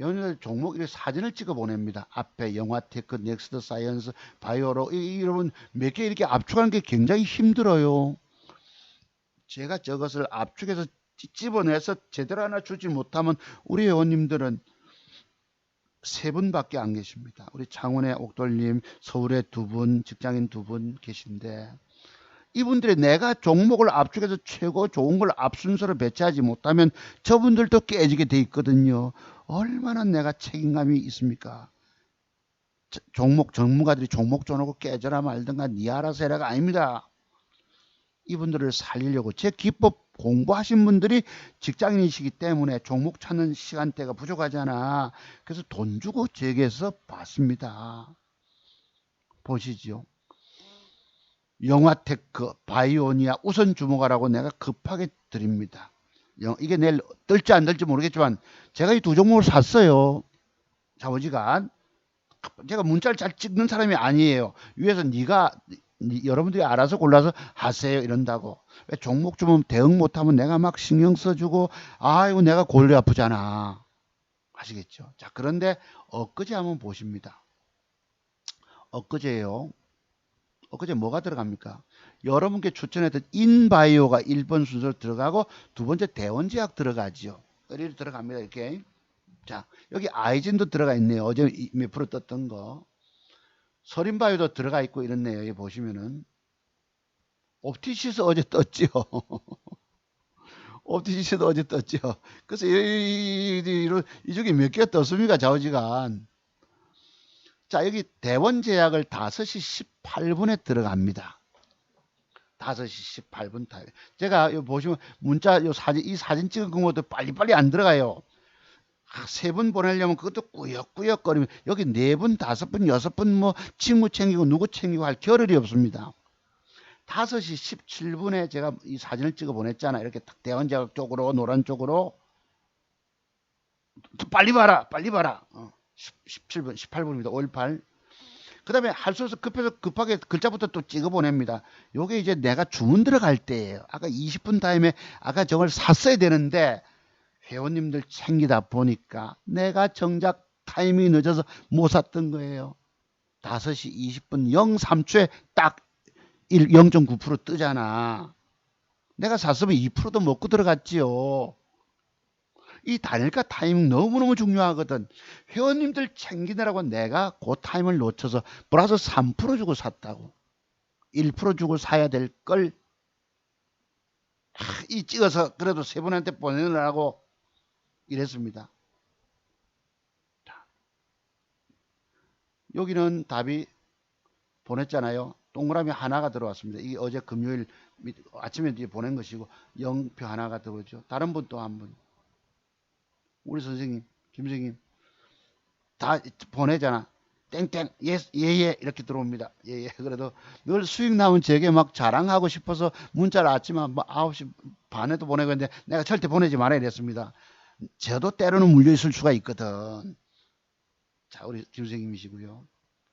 회원님들 종목 이렇게 사진을 찍어 보냅니다. 앞에 영화테크, 넥스트 사이언스, 바이오로, 여러분 몇 개 이렇게 압축하는 게 굉장히 힘들어요. 제가 저것을 압축해서 집어내서 제대로 하나 주지 못하면 우리 회원님들은 세 분밖에 안 계십니다. 우리 창원의 옥돌님, 서울에 두 분, 직장인 두 분 계신데, 이분들이 내가 종목을 압축해서 최고 좋은 걸 앞순서로 배치하지 못하면 저분들도 깨지게 돼 있거든요. 얼마나 내가 책임감이 있습니까? 종목 전문가들이 종목 줘놓고 깨져라 말든가 니 알아서 해라가 아닙니다. 이분들을 살리려고 제 기법 공부하신 분들이 직장인이시기 때문에 종목 찾는 시간대가 부족하잖아. 그래서 돈 주고 제게서 받습니다. 보시죠. 영화테크, 바이오니아 우선 주목하라고 내가 급하게 드립니다. 이게 내일 뜰지 안 뜰지 모르겠지만 제가 이 두 종목을 샀어요. 자오지간. 제가 문자를 잘 찍는 사람이 아니에요. 위에서 여러분들이 알아서 골라서 하세요 이런다고. 왜 종목 주면 대응 못하면 내가 막 신경 써주고, 아이고 내가 골리 아프잖아. 아시겠죠? 자, 그런데 엊그제 한번 보십니다. 엊그제요. 엊그제 뭐가 들어갑니까? 여러분께 추천했던 인바이오가 1번 순서로 들어가고 두 번째 대원제약 들어가지요. 이렇게 들어갑니다. 이렇게. 자, 여기 아이진도 들어가 있네요. 어제 몇 프로 떴던 거. 서린바이오도 들어가 있고 이렇네요. 여기 보시면은. 옵티시스 어제 떴죠. 옵티시스도 어제 떴죠. 그래서 이 중에 몇 개가 떴습니까? 좌우지간. 자, 여기 대원제약을 5시 18분에 들어갑니다. 5시 18분 타임. 제가 여기 보시면 문자 이 사진 찍은 것도 빨리빨리 안 들어가요. 세 분 보내려면 그것도 꾸역꾸역 거리면 여기 4분, 5분, 6분 뭐 친구 챙기고 누구 챙기고 할 겨를이 없습니다. 5시 17분에 제가 이 사진을 찍어 보냈잖아요. 이렇게 딱 대원제약 쪽으로 노란 쪽으로. 빨리 봐라. 17분, 18분입니다. 518. 그 다음에 할 수 없어 급해서 급하게 글자부터 또 찍어 보냅니다. 요게 이제 내가 주문 들어갈 때예요. 아까 20분 타임에 아까 저걸 샀어야 되는데 회원님들 챙기다 보니까 내가 정작 타이밍이 늦어서 못 샀던 거예요. 5시 20분 03초에 딱 0.9% 뜨잖아. 내가 샀으면 2%도 먹고 들어갔지요. 이 단일가 타이밍 너무너무 중요하거든. 회원님들 챙기느라고 내가 그 타임을 놓쳐서 플러스 3% 주고 샀다고. 1% 주고 사야 될 걸 이 찍어서 그래도 세 분한테 보내느라고 이랬습니다. 자, 여기는 답이 보냈잖아요. 동그라미 하나가 들어왔습니다. 이게 어제 금요일 아침에 보낸 것이고 0표 하나가 들어오죠. 다른 분 또 한 분. 우리 선생님, 김 선생님 다 보내잖아. 땡땡 예예 이렇게 들어옵니다. 예예. 그래도 늘 수익 나면 제게 막 자랑하고 싶어서 문자를 아침에 뭐 9시 반에도 보내고 했는데 내가 절대 보내지 말아야 됐습니다. 저도 때로는 물려 있을 수가 있거든. 자, 우리 김 선생님이시고요.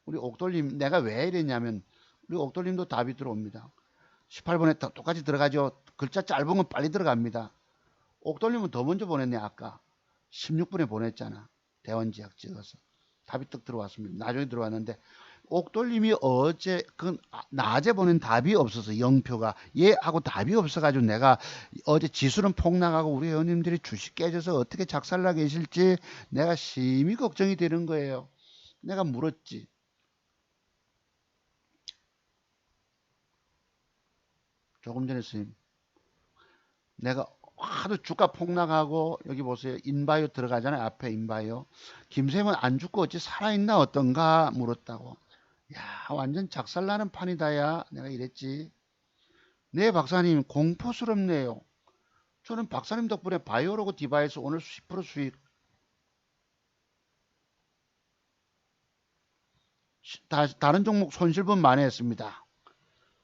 우리 옥돌님 내가 왜 이랬냐면 우리 옥돌님도 답이 들어옵니다. 18번에 똑같이 들어가죠. 글자 짧은 건 빨리 들어갑니다. 옥돌림은 더 먼저 보냈네. 아까 16분에 보냈잖아. 대원지약 찍어서. 답이 딱 들어왔습니다. 나중에 들어왔는데 옥돌림이 어제 낮에 보낸 답이 없어서 영표가 얘하고 답이 없어가지고 내가 어제 지수는 폭락하고 우리 회원님들이 주식 깨져서 어떻게 작살나 계실지 내가 심히 걱정이 되는 거예요. 내가 물었지. 조금 전에 스님 내가 하도 주가 폭락하고 여기 보세요. 인바이오 들어가잖아요. 앞에 인바이오. 김샘은 안 죽고 어찌 살아있나 어떤가 물었다고. 야 완전 작살나는 판이다야. 내가 이랬지. 네 박사님 공포스럽네요. 저는 박사님 덕분에 바이오로그 디바이스 오늘 10% 수익. 다른 종목 손실분 만회했습니다.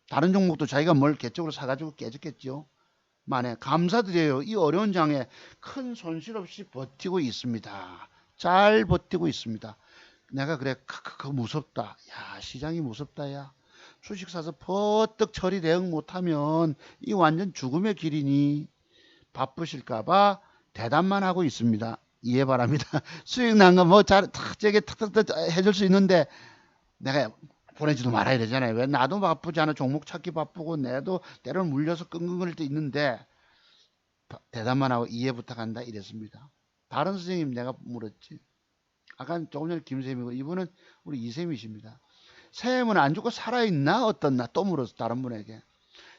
다른 종목도 자기가 뭘 개적으로 사가지고 깨졌겠죠. 만에 감사드려요. 이 어려운 장에 큰 손실 없이 버티고 있습니다. 잘 버티고 있습니다. 내가 그래 크크크 무섭다. 야 시장이 무섭다. 야 주식 사서 퍼뜩 처리 대응 못하면 이 완전 죽음의 길이니 바쁘실까봐 대답만 하고 있습니다. 이해 바랍니다. 수익 난 거 뭐 잘 탁재게 탁탁탁 해줄 수 있는데 내가 보내지도 말아야 되잖아요. 왜 나도 바쁘지 않아. 종목 찾기 바쁘고 내도 때로는 물려서 끙끙거릴 때 있는데 대답만 하고 이해 부탁한다 이랬습니다. 다른 선생님 내가 물었지. 아까 조금 전에 김쌤이고 이분은 우리 이쌤이십니다. 쌤은 안 죽고 살아있나 어떻나 또 물었어. 다른 분에게.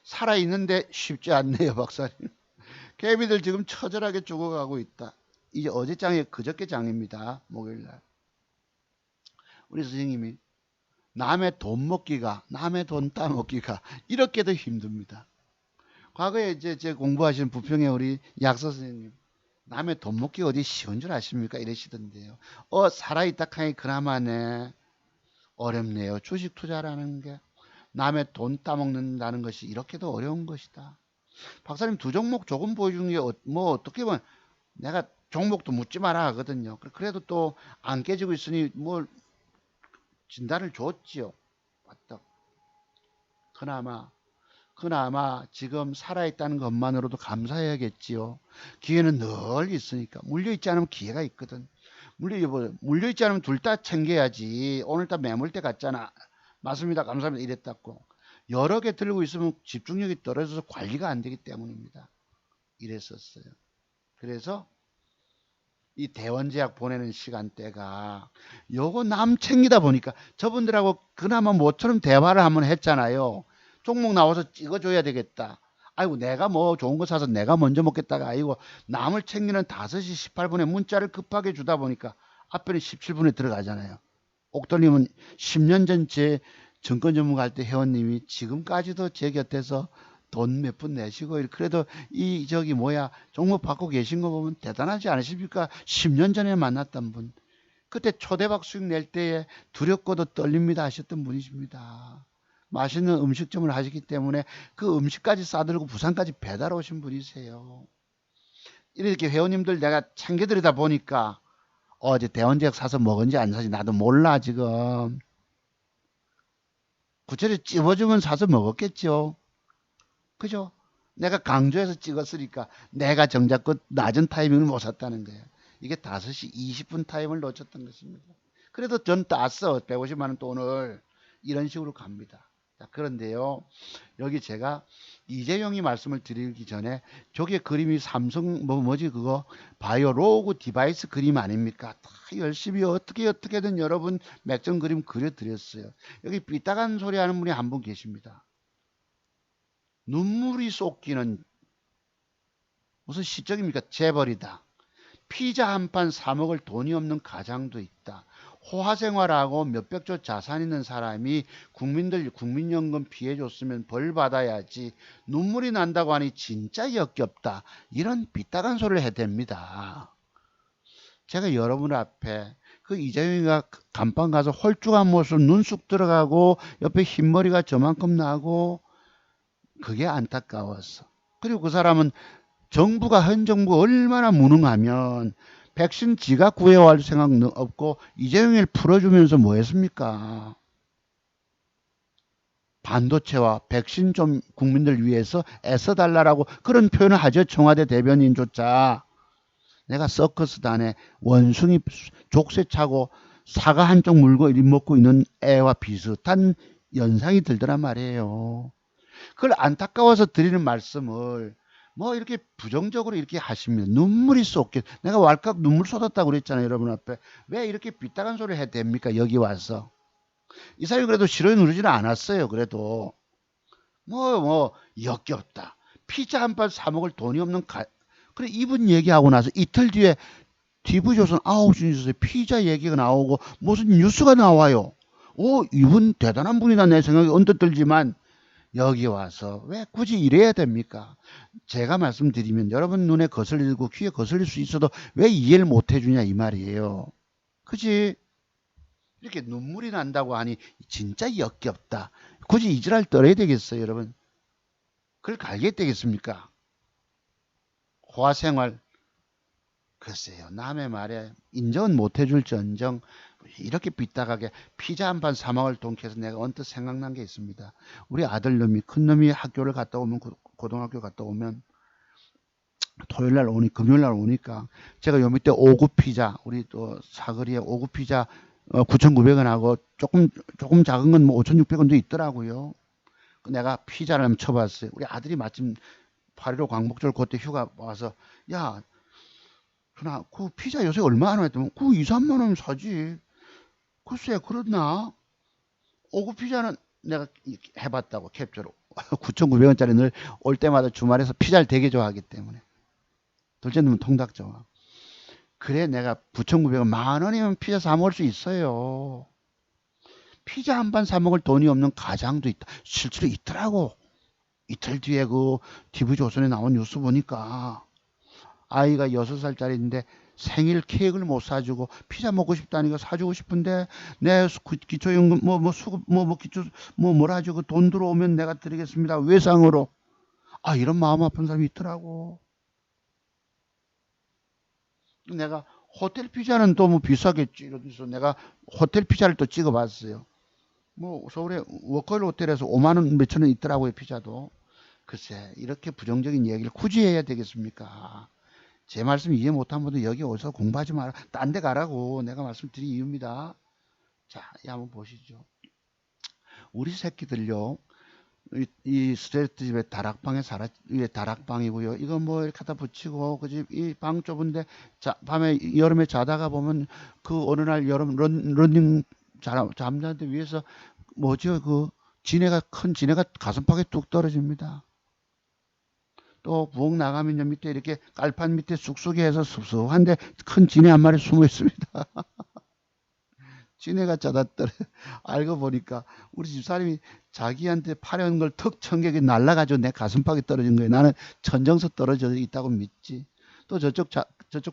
살아있는데 쉽지 않네요 박사님. 개미들 지금 처절하게 죽어가고 있다. 이제 어제 장이 그저께 장입니다. 목요일날. 우리 선생님이 남의 돈 먹기가 남의 돈 따먹기가 이렇게도 힘듭니다. 과거에 이제 제 공부하시는 부평의 우리 약사 선생님 남의 돈 먹기 어디 쉬운 줄 아십니까 이러시던데요. 살아있다 하니 그나마네. 어렵네요. 주식 투자라는 게 남의 돈 따먹는다는 것이 이렇게도 어려운 것이다. 박사님 두 종목 조금 보여주는 게 뭐 어떻게 보면 내가 종목도 묻지 마라 하거든요. 그래도 또 안 깨지고 있으니 뭘 진단을 줬지요. 맞다. 그나마 지금 살아있다는 것만으로도 감사해야겠지요. 기회는 늘 있으니까. 물려있지 않으면 기회가 있거든. 물려있지 않으면 둘 다 챙겨야지. 오늘따라 매물대 같잖아. 맞습니다. 감사합니다. 이랬다고. 여러 개 들고 있으면 집중력이 떨어져서 관리가 안 되기 때문입니다. 이랬었어요. 그래서 이 대원제약 보내는 시간대가 요거 남 챙기다 보니까 저분들하고 그나마 모처럼 대화를 한번 했잖아요. 종목 나와서 찍어줘야 되겠다. 아이고 내가 뭐 좋은 거 사서 내가 먼저 먹겠다가 아니고 남을 챙기는 5시 18분에 문자를 급하게 주다 보니까 앞에는 17분에 들어가잖아요. 옥돌님은 10년 전 제 증권 전문가 할 때 회원님이 지금까지도 제 곁에서 돈 몇 푼 내시고 그래도 이 저기 뭐야 종목 받고 계신 거 보면 대단하지 않으십니까? 10년 전에 만났던 분. 그때 초대박 수익 낼 때에 두렵고도 떨립니다 하셨던 분이십니다. 맛있는 음식점을 하셨기 때문에 그 음식까지 싸들고 부산까지 배달 오신 분이세요. 이렇게 회원님들 내가 챙겨드리다 보니까 어제 대원제약 사서 먹은지 안 사지 나도 몰라 지금. 구체를 찝어주면 사서 먹었겠죠. 그죠? 내가 강조해서 찍었으니까 내가 정작 그 낮은 타이밍을 못 샀다는 거예요. 이게 5시 20분 타임을 놓쳤던 것입니다. 그래도 전 땄어. 150만 원 돈을. 이런 식으로 갑니다. 자, 그런데요. 여기 제가 이재용이 말씀을 드리기 전에 저게 그림이 삼성 뭐지 그거 바이오로그 디바이스 그림 아닙니까? 다 열심히 어떻게든 여러분 맥점 그림 그려드렸어요. 여기 삐딱한 소리 하는 분이 한 분 계십니다. 눈물이 쏟기는 무슨 시적입니까? 재벌이다. 피자 한 판 사 먹을 돈이 없는 가장도 있다. 호화생활하고 몇백조 자산 있는 사람이 국민들 국민연금 피해줬으면 벌 받아야지 눈물이 난다고 하니 진짜 역겹다. 이런 삐딱한 소리를 해댑니다. 제가 여러분 앞에 그 이재용이가 간판 가서 홀쭉한 모습 눈 쑥 들어가고 옆에 흰머리가 저만큼 나고 그게 안타까웠어. 그리고 그 사람은 정부가 현 정부 얼마나 무능하면 백신 지가 구해올 생각 없고 이재용이를 풀어주면서 뭐 했습니까? 반도체와 백신 좀 국민들 위해서 애써달라라고 그런 표현을 하죠. 청와대 대변인조차. 내가 서커스단에 원숭이 족쇄 차고 사과 한쪽 물고 일 먹고 있는 애와 비슷한 연상이 들더란 말이에요. 그걸 안타까워서 드리는 말씀을 뭐 이렇게 부정적으로 이렇게 하시면 눈물이 쏟게, 내가 왈칵 눈물 쏟았다고 그랬잖아요. 여러분 앞에. 왜 이렇게 삐딱한 소리를 해야 됩니까? 여기 와서. 이 사람이 그래도 싫어요 누르지는 않았어요. 그래도 역겹다. 피자 한 판 사 먹을 돈이 없는 그래 이분 얘기하고 나서 이틀 뒤에 TV조선 9시 뉴스에 피자 얘기가 나오고 무슨 뉴스가 나와요. 오, 이분 대단한 분이다 내 생각이 언뜻 들지만 여기 와서 왜 굳이 이래야 됩니까? 제가 말씀드리면 여러분 눈에 거슬리고 귀에 거슬릴 수 있어도 왜 이해를 못 해주냐 이 말이에요. 그지? 이렇게 눈물이 난다고 하니 진짜 역겹다. 굳이 이지랄 떨어야 되겠어요 여러분? 그걸 갈게 되겠습니까? 화생활 글쎄요. 남의 말에 인정은 못 해줄지언정 이렇게 삐딱하게 피자 한 판 사 먹을 돈 캐서 내가 언뜻 생각난 게 있습니다. 우리 아들놈이 큰놈이 학교를 갔다 오면 고등학교 갔다 오면 토요일날 오니 금요일날 오니까 제가 요 밑에 5구 피자 우리 또 사거리에 5구 피자 9,900원 하고 조금 작은 건 뭐 5,600원도 있더라고요. 내가 피자를 한번 쳐봤어요. 우리 아들이 마침 8.15 광복절 그때 휴가 와서 야 그나 그 피자 요새 얼마 하나 했더니 그 2, 3만 원 사지. 글쎄 그렇나? 5구 피자는 내가 해봤다고 캡처로 9,900원짜리 늘 올 때마다 주말에서 피자를 되게 좋아하기 때문에 둘째 놈은 통닭 좋아. 그래 내가 9,900원 만 원이면 피자 사 먹을 수 있어요. 피자 한 판 사 먹을 돈이 없는 가장도 있다. 실제로 있더라고. 이틀 뒤에 그 TV조선에 나온 뉴스 보니까 아이가 6살짜리인데 생일 케이크를 못 사주고 피자 먹고 싶다니까 사주고 싶은데 내 기초연금 수급 기초 뭐라 주고 돈 들어오면 내가 드리겠습니다 외상으로. 아 이런 마음 아픈 사람이 있더라고. 내가 호텔 피자는 또 뭐 비싸겠지 이러면서 내가 호텔 피자를 또 찍어봤어요. 뭐 서울에 워커힐 호텔에서 5만 원 몇천 원 있더라고요 피자도. 글쎄 이렇게 부정적인 얘기를 굳이 해야 되겠습니까? 제 말씀 이해 못한 분들 여기 오서 공부하지 마라. 딴 데 가라고 내가 말씀드린 이유입니다. 자, 이 한번 보시죠. 우리 새끼들요. 이 스트레이트 집에 다락방에 살아, 위에 다락방이고요. 이거 뭐 이렇게 갖다 붙이고, 그 집, 이 방 좁은데, 밤에, 여름에 자다가 보면, 그 어느 날 러닝 잠자는데 위에서, 뭐죠, 큰 지네가 가슴팍에 뚝 떨어집니다. 또 부엌 나가면 밑에 이렇게 깔판 밑에 쑥쑥이 해서 습습한데 큰 지네 한 마리 숨어 있습니다. 지네가 짜다 떨어. 알고 보니까 우리 집사람이 자기한테 파려는 걸 턱 청격이 날라가지고 내 가슴팍에 떨어진 거예요. 나는 천정서 떨어져 있다고 믿지. 또 저쪽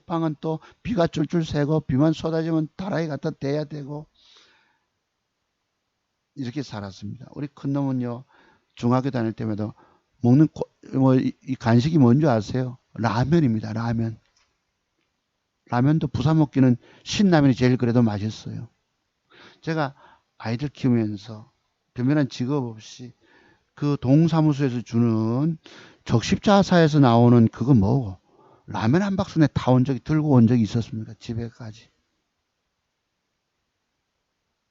방은 또 비가 줄줄 새고 비만 쏟아지면 다라이 갖다 대야 되고 이렇게 살았습니다. 우리 큰놈은요 중학교 다닐 때마다 먹는 이 간식이 뭔지 아세요? 라면입니다. 라면. 라면도 부사 먹기는 신라면이 제일 그래도 맛있어요. 제가 아이들 키우면서 변변한 직업 없이 그 동사무소에서 주는 적십자사에서 나오는 그거 뭐고 라면 한 박스에 타온 적이 들고 온 적이 있었습니까? 집에까지.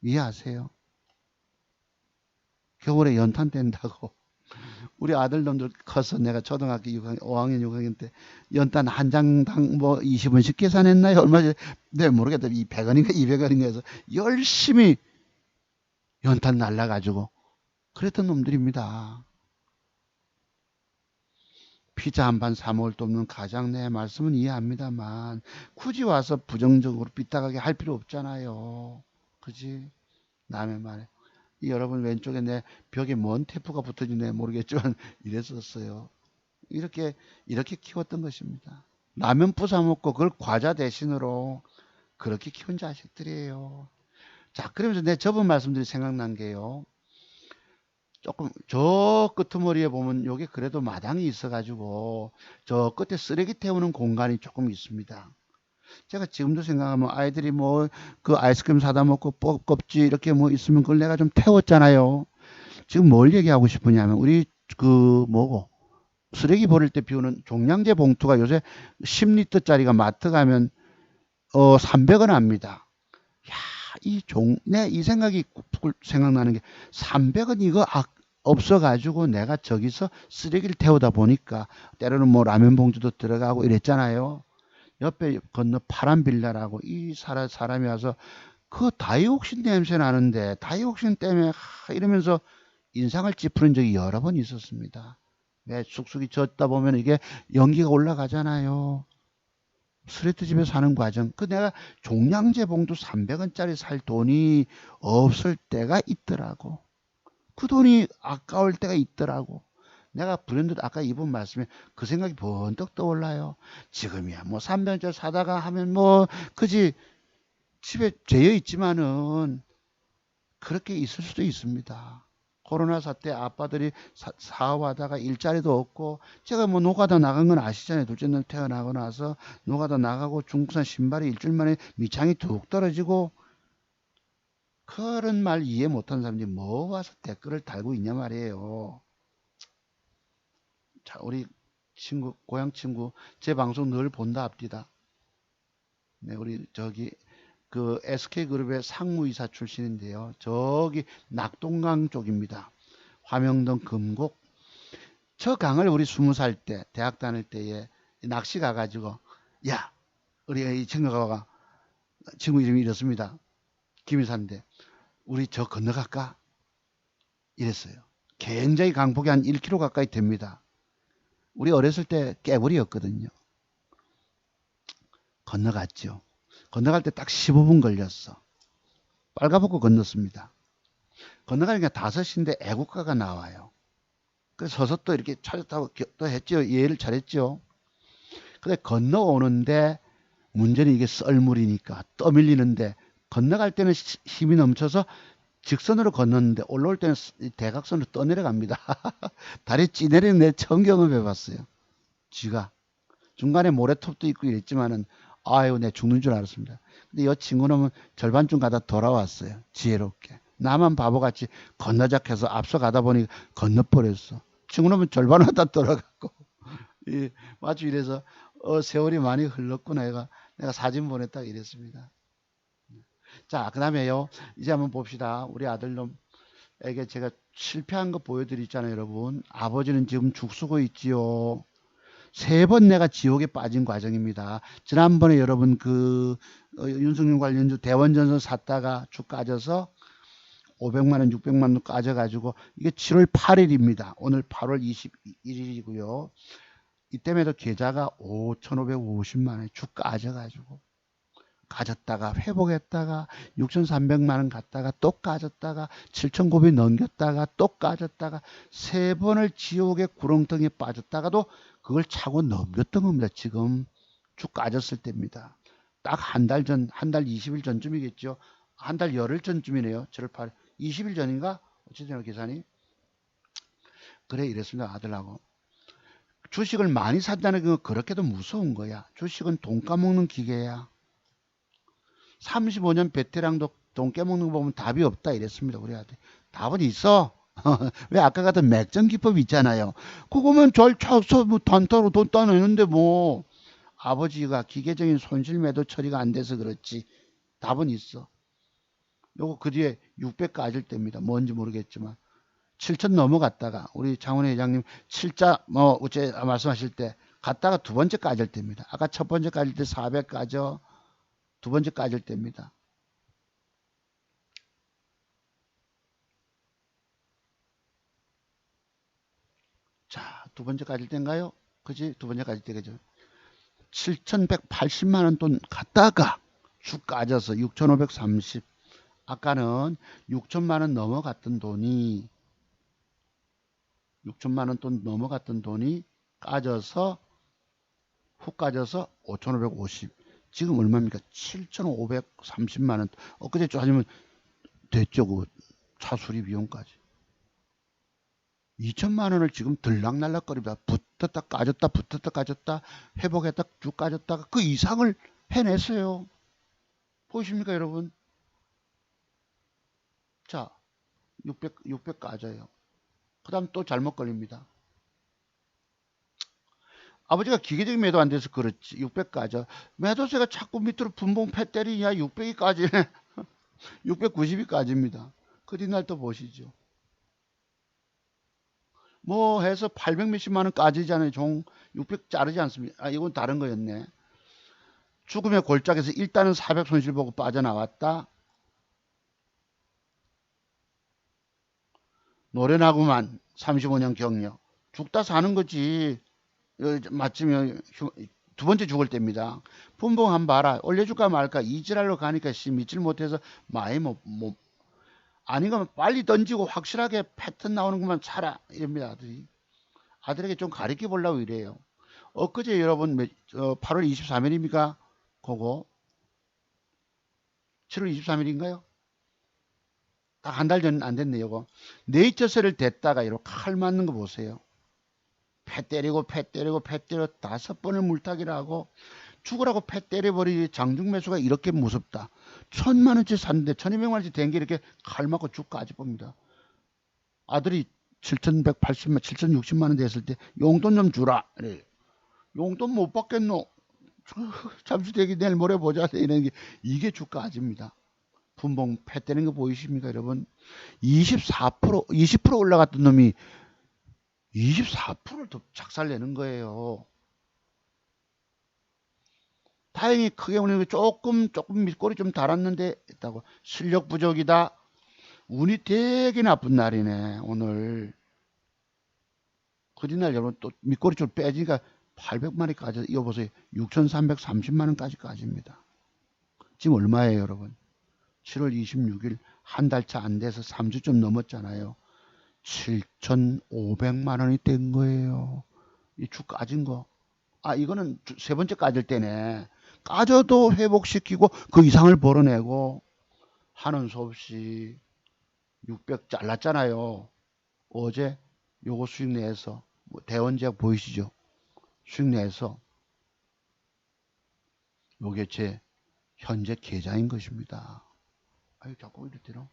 이해하세요? 겨울에 연탄 뗀다고 우리 아들놈들 커서 내가 초등학교 6학년, 5학년, 6학년 때 연탄 한 장당 뭐 20원씩 계산했나요? 얼마지? 네, 모르겠다. 이 100원인가 200원인가 해서 열심히 연탄 날라가지고 그랬던 놈들입니다. 피자 한 판 사 먹을 돈 없는 가장 내 말씀은 이해합니다만 굳이 와서 부정적으로 삐딱하게 할 필요 없잖아요. 그지? 남의 말에. 여러분 왼쪽에 내 벽에 뭔 테이프가 붙어있는지 모르겠지만 이랬었어요. 이렇게 키웠던 것입니다. 라면 부사 먹고 그걸 과자 대신으로 그렇게 키운 자식들이에요. 자, 그러면서 내 저번 말씀들이 생각난 게요. 조금 저 끄트머리에 보면 여기 그래도 마당이 있어가지고 저 끝에 쓰레기 태우는 공간이 조금 있습니다. 제가 지금도 생각하면 아이들이 뭐 그 아이스크림 사다 먹고 껍질 이렇게 뭐 있으면 그걸 내가 좀 태웠잖아요. 지금 뭘 얘기하고 싶으냐면 우리 그 뭐고 쓰레기 버릴 때 비우는 종량제 봉투가 요새 10리터짜리가 마트 가면 300원 합니다. 야, 이 생각이 생각나는 게 300원 이거 없어가지고 내가 저기서 쓰레기를 태우다 보니까 때로는 뭐 라면 봉투도 들어가고 이랬잖아요. 옆에 건너 파란 빌라라고 이 사람이 와서 그 다이옥신 냄새 나는데 다이옥신 때문에 이러면서 인상을 찌푸린 적이 여러 번 있었습니다. 왜 쑥쑥이 젓다 보면 이게 연기가 올라가잖아요. 스트레이트 집에 사는 과정. 그 내가 종량제 봉투 300원짜리 살 돈이 없을 때가 있더라고. 그 돈이 아까울 때가 있더라고. 내가 브랜드 아까 이분 말씀에 그 생각이 번뜩 떠올라요. 지금이야 뭐 300원짜리 사다가 하면 뭐 그지 집에 재여 있지만은 그렇게 있을 수도 있습니다. 코로나 사태 아빠들이 사업하다가 일자리도 없고 제가 뭐 노가다 나간 건 아시잖아요. 둘째 날 태어나고 나서 노가다 나가고 중국산 신발이 일주일 만에 밑창이 툭 떨어지고 그런 말 이해 못하는 사람들이 뭐 와서 댓글을 달고 있냐 말이에요. 자, 우리 친구 고향 친구 제 방송 늘 본다 합디다. 네, 우리 저기 그 SK그룹의 상무이사 출신인데요. 저기 낙동강 쪽입니다. 화명동 금곡. 저 강을 우리 20살 때 대학 다닐 때에 낚시 가가지고 야 우리 이 친구가 친구 이름이 이렇습니다. 김이사인데 우리 저 건너갈까? 이랬어요. 굉장히 강폭이 한 1km 가까이 됩니다. 우리 어렸을 때 깨구리였거든요. 건너갔죠. 건너갈 때 딱 15분 걸렸어. 빨가벗고 건넜습니다. 건너가니까 5시인데 애국가가 나와요. 그래서 서서 또 이렇게 차렸다고 또 했죠. 예의를 잘했죠. 근데 건너오는데 문제는 이게 썰물이니까 떠밀리는데 건너갈 때는 힘이 넘쳐서 직선으로 건넜는데 올라올 때는 대각선으로 떠내려갑니다. 다리 찌내리는 내 처음 경험해봤어요. 쥐가. 중간에 모래톱도 있고 이랬지만은 아유 내 죽는 줄 알았습니다. 근데 이 친구는 절반쯤 가다 돌아왔어요. 지혜롭게. 나만 바보같이 건너작해서 앞서가다 보니 건너버렸어. 친구는 절반 하다 돌아갔고 마치 이래서 세월이 많이 흘렀구나 내가 사진 보냈다 이랬습니다. 자, 그 다음에요. 이제 한번 봅시다. 우리 아들놈에게 제가 실패한 거 보여드리잖아요, 여러분. 아버지는 지금 죽쓰고 있지요. 3번 내가 지옥에 빠진 과정입니다. 지난번에 여러분 윤석열 관련주 대원전선 샀다가 쭉 까져서 500만 원, 600만 원 까져가지고 이게 7월 8일입니다. 오늘 8월 21일이고요. 이때에도 계좌가 5,550만 원이 쭉 까져가지고 까졌다가 회복했다가 6,300만 원 갔다가 또 까졌다가 7,900 넘겼다가 또 까졌다가 3번을 지옥의 구렁텅이에 빠졌다가도 그걸 차고 넘겼던 겁니다. 지금 쭉 까졌을 때입니다. 딱 한 달 전, 한 달 20일 전쯤이겠죠. 한 달 열흘 전쯤이네요. 7월 8일. 20일 전인가? 어쨌든 계산이. 그래 이랬습니다. 아들하고. 주식을 많이 산다는 건 그렇게도 무서운 거야. 주식은 돈 까먹는 기계야. 35년 베테랑도 돈 깨먹는 거 보면 답이 없다 이랬습니다. 우리 아들. 답은 있어. 왜 아까 같은 맥점 기법 있잖아요. 그거면 절 쳐서 뭐 단타로 돈 따내는데 뭐 아버지가 기계적인 손실 매도 처리가 안 돼서 그렇지. 답은 있어. 요거 그 뒤에 600 까질 때입니다. 뭔지 모르겠지만 7천 넘어갔다가 우리 장훈 회장님 7자 뭐 어째 말씀하실 때 갔다가 두 번째 까질 때입니다. 아까 첫 번째 까질 때 400 까져 두 번째 까질 때입니다. 자, 두 번째 까질 때인가요? 그지? 두 번째 까질 때 그죠? 7,180만 원 돈 갔다가 쭉 까져서 6,530. 아까는 6천만 원 넘어갔던 돈이 6천만 원 돈 넘어갔던 돈이 까져서 훅 까져서 5,550. 지금 얼마입니까? 7,530만 원. 엊그제 쪼아지면 됐죠. 그 차 수리 비용까지. 2천만 원을 지금 들락날락거립니다. 붙었다 까졌다 붙었다 까졌다 회복했다 쭉 까졌다가 그 이상을 해냈어요. 보이십니까 여러분? 자 600 까져요. 그 다음 또 잘못 걸립니다. 아버지가 기계적인 매도 안 돼서 그렇지. 600 까져. 매도세가 자꾸 밑으로 분봉 패 때리냐 600이 까지네. 690이 까집니다. 그 뒤날 또 보시죠. 뭐 해서 800 몇십만 원 까지잖아요. 종 600 자르지 않습니다. 아, 이건 다른 거였네. 죽음의 골짜기에서 일단은 400 손실 보고 빠져나왔다. 노련하구만. 35년 경력. 죽다 사는 거지. 마침 두 번째 죽을 때입니다. 분봉 한번 봐라. 올려줄까 말까. 이지랄로 가니까 믿질 못해서 많이 못 아니면 빨리 던지고 확실하게 패턴 나오는 것만 차라. 이럽니다. 아들이. 아들에게 좀 가르쳐 보려고 이래요. 엊그제 여러분 8월 23일입니까? 그거 7월 23일인가요? 딱 한 달 전 안 됐네요. 이거 네이처셀을 댔다가 이렇게 칼 맞는 거 보세요. 패 때리고 패 때리고 패 때려 5번을 물타기를 하고 죽으라고 패 때려버리지. 장중 매수가 이렇게 무섭다. 1,000만원치 샀는데 1,200만원치 된 게 이렇게 칼 맞고 쭉 까지봅니다. 아들이 7,180만 7,060만원 됐을 때 용돈 좀 주라. 그래. 용돈 못 받겠노. 잠시 대기 내일 모레 보자. 이런 게 이게 주가 아집니다. 분봉 패 때리는 거 보이십니까 여러분? 24% 20% 올라갔던 놈이 24%를 더 작살내는 거예요. 다행히 크게 오는 게 조금 밑꼬리 좀 달았는데 있다고. 실력 부족이다. 운이 되게 나쁜 날이네 오늘. 그 뒤날 여러분 또 밑꼬리 좀 빼지니까 800마리까지 이거 보세요. 6,330만원까지 까집니다. 지금 얼마예요 여러분? 7월 26일 한 달 차 안 돼서 3주 좀 넘었잖아요. 7,500만원이 된 거예요. 이 주 까진 거. 아 이거는 세 번째 까질 때네. 까져도 회복시키고 그 이상을 벌어내고 하는 수 없이 600 잘랐잖아요. 어제 요거 수익 내에서 대원제약 보이시죠? 수익 내에서 요게 제 현재 계좌인 것입니다. 아유 자꾸 이랬더라.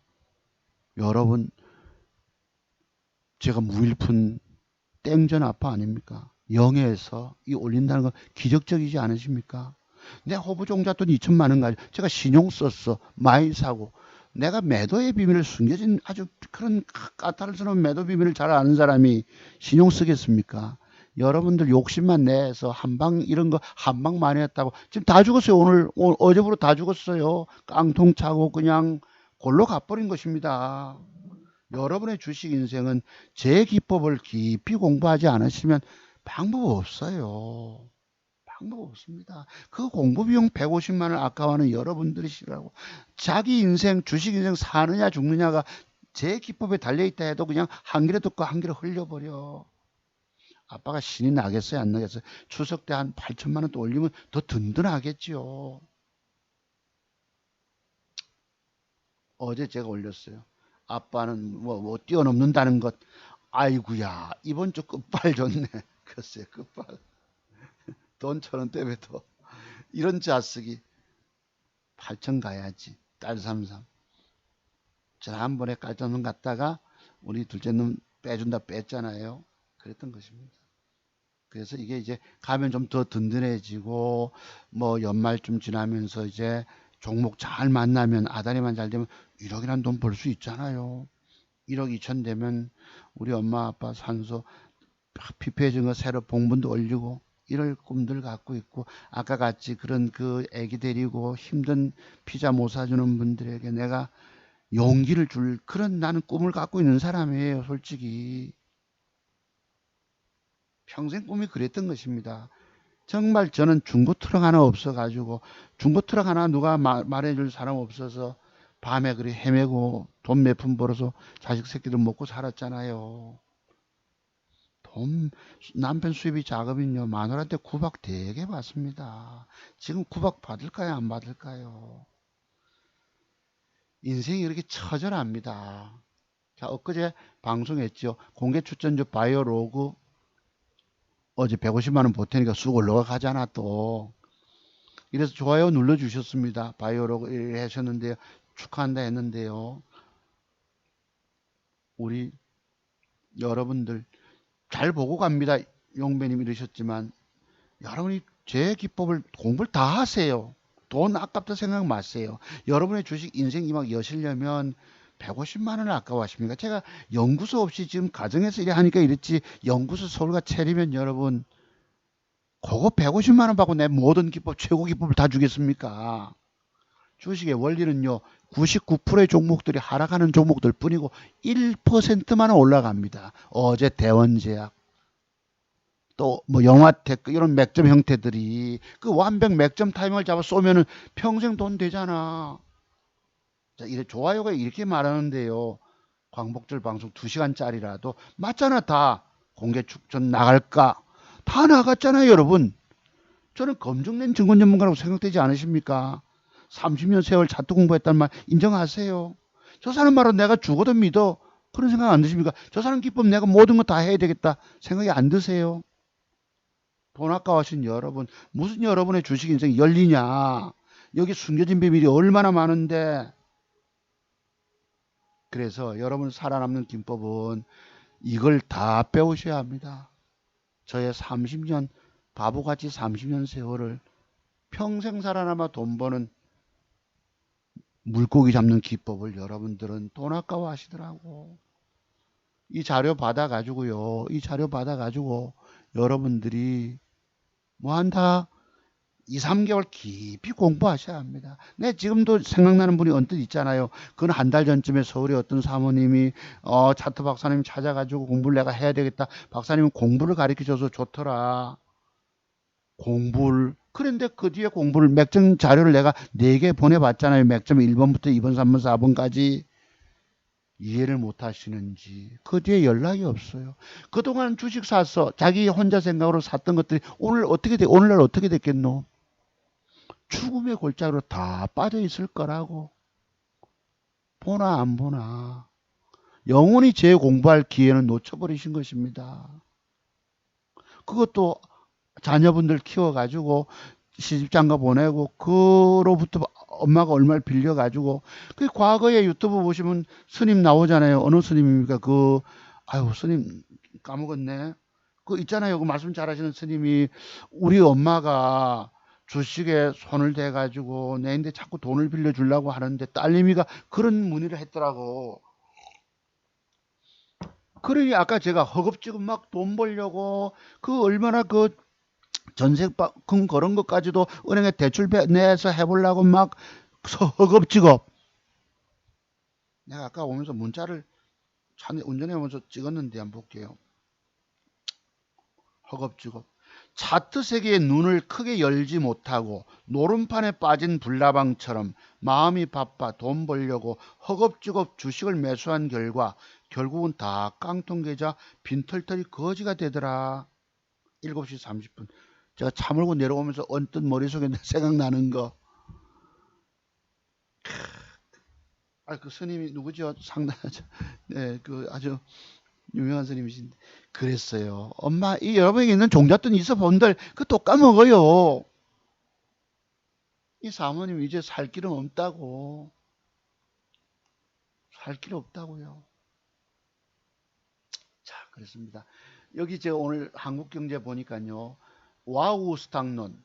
여러분 제가 무일푼 땡전 아빠 아닙니까? 영에서 이 올린다는 건 기적적이지 않으십니까? 내 호부종자 돈 2천만 원 가지고 제가 신용 썼어. 많이 사고. 내가 매도의 비밀을 숨겨진 아주 그런 까탈스러운 매도 비밀을 잘 아는 사람이 신용 쓰겠습니까? 여러분들 욕심만 내서 한방 이런 거 한방 많이 했다고 지금 다 죽었어요. 어제부로 다 죽었어요. 깡통 차고 그냥 골로 가버린 것입니다. 여러분의 주식 인생은 제 기법을 깊이 공부하지 않으시면 방법 없어요. 방법 없습니다. 그 공부 비용 150만 원 아까워하는 여러분들이시라고. 자기 인생, 주식 인생 사느냐 죽느냐가 제 기법에 달려있다 해도 그냥 한 길에 듣고 한 길에 흘려버려. 아빠가 신이 나겠어요? 안 나겠어요? 추석 때 한 8천만 원 또 올리면 더 든든하겠지요. 어제 제가 올렸어요. 아빠는 뭐 뛰어넘는다는 것. 아이구야 이번 주 끝발 좋네. 글쎄 끝발 돈 1,000원 떼매도 이런 자쓰기 8천 가야지. 딸 삼삼 지난번에 깔던 놈 갔다가 우리 둘째 놈 빼준다 뺐잖아요. 그랬던 것입니다. 그래서 이게 이제 가면 좀 더 든든해지고 뭐 연말쯤 지나면서 이제 종목 잘 만나면 아다리만 잘 되면 1억이란 돈 벌 수 있잖아요. 1억 2천 되면 우리 엄마 아빠 산소 피폐해진 거 새로 봉분도 올리고 이럴 꿈들 갖고 있고 아까 같이 그런 그 애기 데리고 힘든 피자 못 사주는 분들에게 내가 용기를 줄 그런 나는 꿈을 갖고 있는 사람이에요. 솔직히 평생 꿈이 그랬던 것입니다. 정말 저는 중고 트럭 하나 없어 가지고 중고 트럭 하나 누가 말해줄 사람 없어서 밤에 그리 헤매고 돈 몇 푼 벌어서 자식 새끼들 먹고 살았잖아요. 돈 남편 수입이 작으면요 마누라한테 구박 되게 받습니다. 지금 구박 받을까요 안 받을까요? 인생이 이렇게 처절합니다. 자 엊그제 방송했죠. 공개 출전주 바이오로그 어제 150만 원 보태니까 쑥 올라가잖아 또. 이래서 좋아요 눌러주셨습니다. 바이오로그 하셨는데요. 축하한다 했는데요. 우리 여러분들 잘 보고 갑니다. 용배님 이러셨지만 여러분이 제 기법을 공부를 다 하세요. 돈 아깝다 생각 마세요. 여러분의 주식 인생이 막 여시려면 150만 원을 아까워하십니까? 제가 연구소 없이 지금 가정에서 일해 하니까 이랬지, 연구소 서울과 차리면 여러분 그거 150만 원 받고 내 모든 기법, 최고 기법을 다 주겠습니까? 주식의 원리는요, 99%의 종목들이 하락하는 종목들 뿐이고 1%만 올라갑니다. 어제 대원제약, 또 뭐 영화텍 이런 맥점 형태들이 그 완벽 맥점 타이밍을 잡아 쏘면은 평생 돈 되잖아. 자, 이래 좋아요가 이렇게 말하는데요. 광복절 방송 2시간짜리라도 맞잖아. 다 공개 축전 나갈까? 다 나갔잖아요, 여러분. 저는 검증된 증권 전문가라고 생각되지 않으십니까? 30년 세월 차트 공부했단 말 인정하세요. 저 사람 말은 내가 죽어도 믿어. 그런 생각 안 드십니까? 저 사람 기법 내가 모든 거 다 해야 되겠다 생각이 안 드세요? 돈 아까워하신 여러분, 무슨 여러분의 주식 인생이 열리냐? 여기 숨겨진 비밀이 얼마나 많은데. 그래서 여러분 살아남는 기법은 이걸 다 배우셔야 합니다. 저의 30년, 바보같이 30년 세월을 평생 살아남아 돈 버는 물고기 잡는 기법을 여러분들은 돈 아까워 하시더라고. 이 자료 받아가지고요. 이 자료 받아가지고 여러분들이 뭐 한다? 2, 3개월 깊이 공부하셔야 합니다. 네, 지금도 생각나는 분이 언뜻 있잖아요. 그건 한 달 전쯤에 서울에 어떤 사모님이 차트 박사님 찾아가지고 공부를 내가 해야 되겠다. 박사님은 공부를 가르쳐줘서 좋더라. 공부를. 그런데 그 뒤에 공부를 맥점 자료를 내가 4개 보내봤잖아요. 맥점 1번부터 2번, 3번, 4번까지. 이해를 못 하시는지 그 뒤에 연락이 없어요. 그동안 주식 사서 자기 혼자 생각으로 샀던 것들이 오늘날 어떻게 됐겠노? 죽음의 골짜기로 다 빠져 있을 거라고. 보나 안 보나. 영원히 재공부할 기회는 놓쳐버리신 것입니다. 그것도 자녀분들 키워가지고 시집장가 보내고 그로부터 엄마가 얼마를 빌려가지고 그 과거에 유튜브 보시면 스님 나오잖아요. 어느 스님입니까? 아유 스님 까먹었네. 그 있잖아요. 그 말씀 잘하시는 스님이 우리 엄마가 주식에 손을 대가지고 내인데 자꾸 돈을 빌려주려고 하는데 딸내미가 그런 문의를 했더라고. 그러니 아까 제가 허겁지겁 막 돈 벌려고 그 얼마나 그 전세금 그런 것까지도 은행에 대출 내서 해보려고 막 허겁지겁. 내가 아까 오면서 문자를 운전해 오면서 찍었는데 한번 볼게요. 허겁지겁. 차트 세계의 눈을 크게 열지 못하고 노름판에 빠진 불나방처럼 마음이 바빠 돈 벌려고 허겁지겁 주식을 매수한 결과 결국은 다 깡통 계좌 빈털털이 거지가 되더라. 7시 30분. 제가 차 몰고 내려오면서 언뜻 머릿속에 생각나는 거. 그 스님이 누구죠? 상당하죠. 네, 그 아주 유명한 스님이신데. 그랬어요. 엄마, 이 여러분에게 있는 종잣돈 있어 본들, 그또 까먹어요. 이 사모님 이제 살 길은 없다고. 살 길 없다고요. 자, 그렇습니다. 여기 제가 오늘 한국경제 보니까요. 와우 스탁론.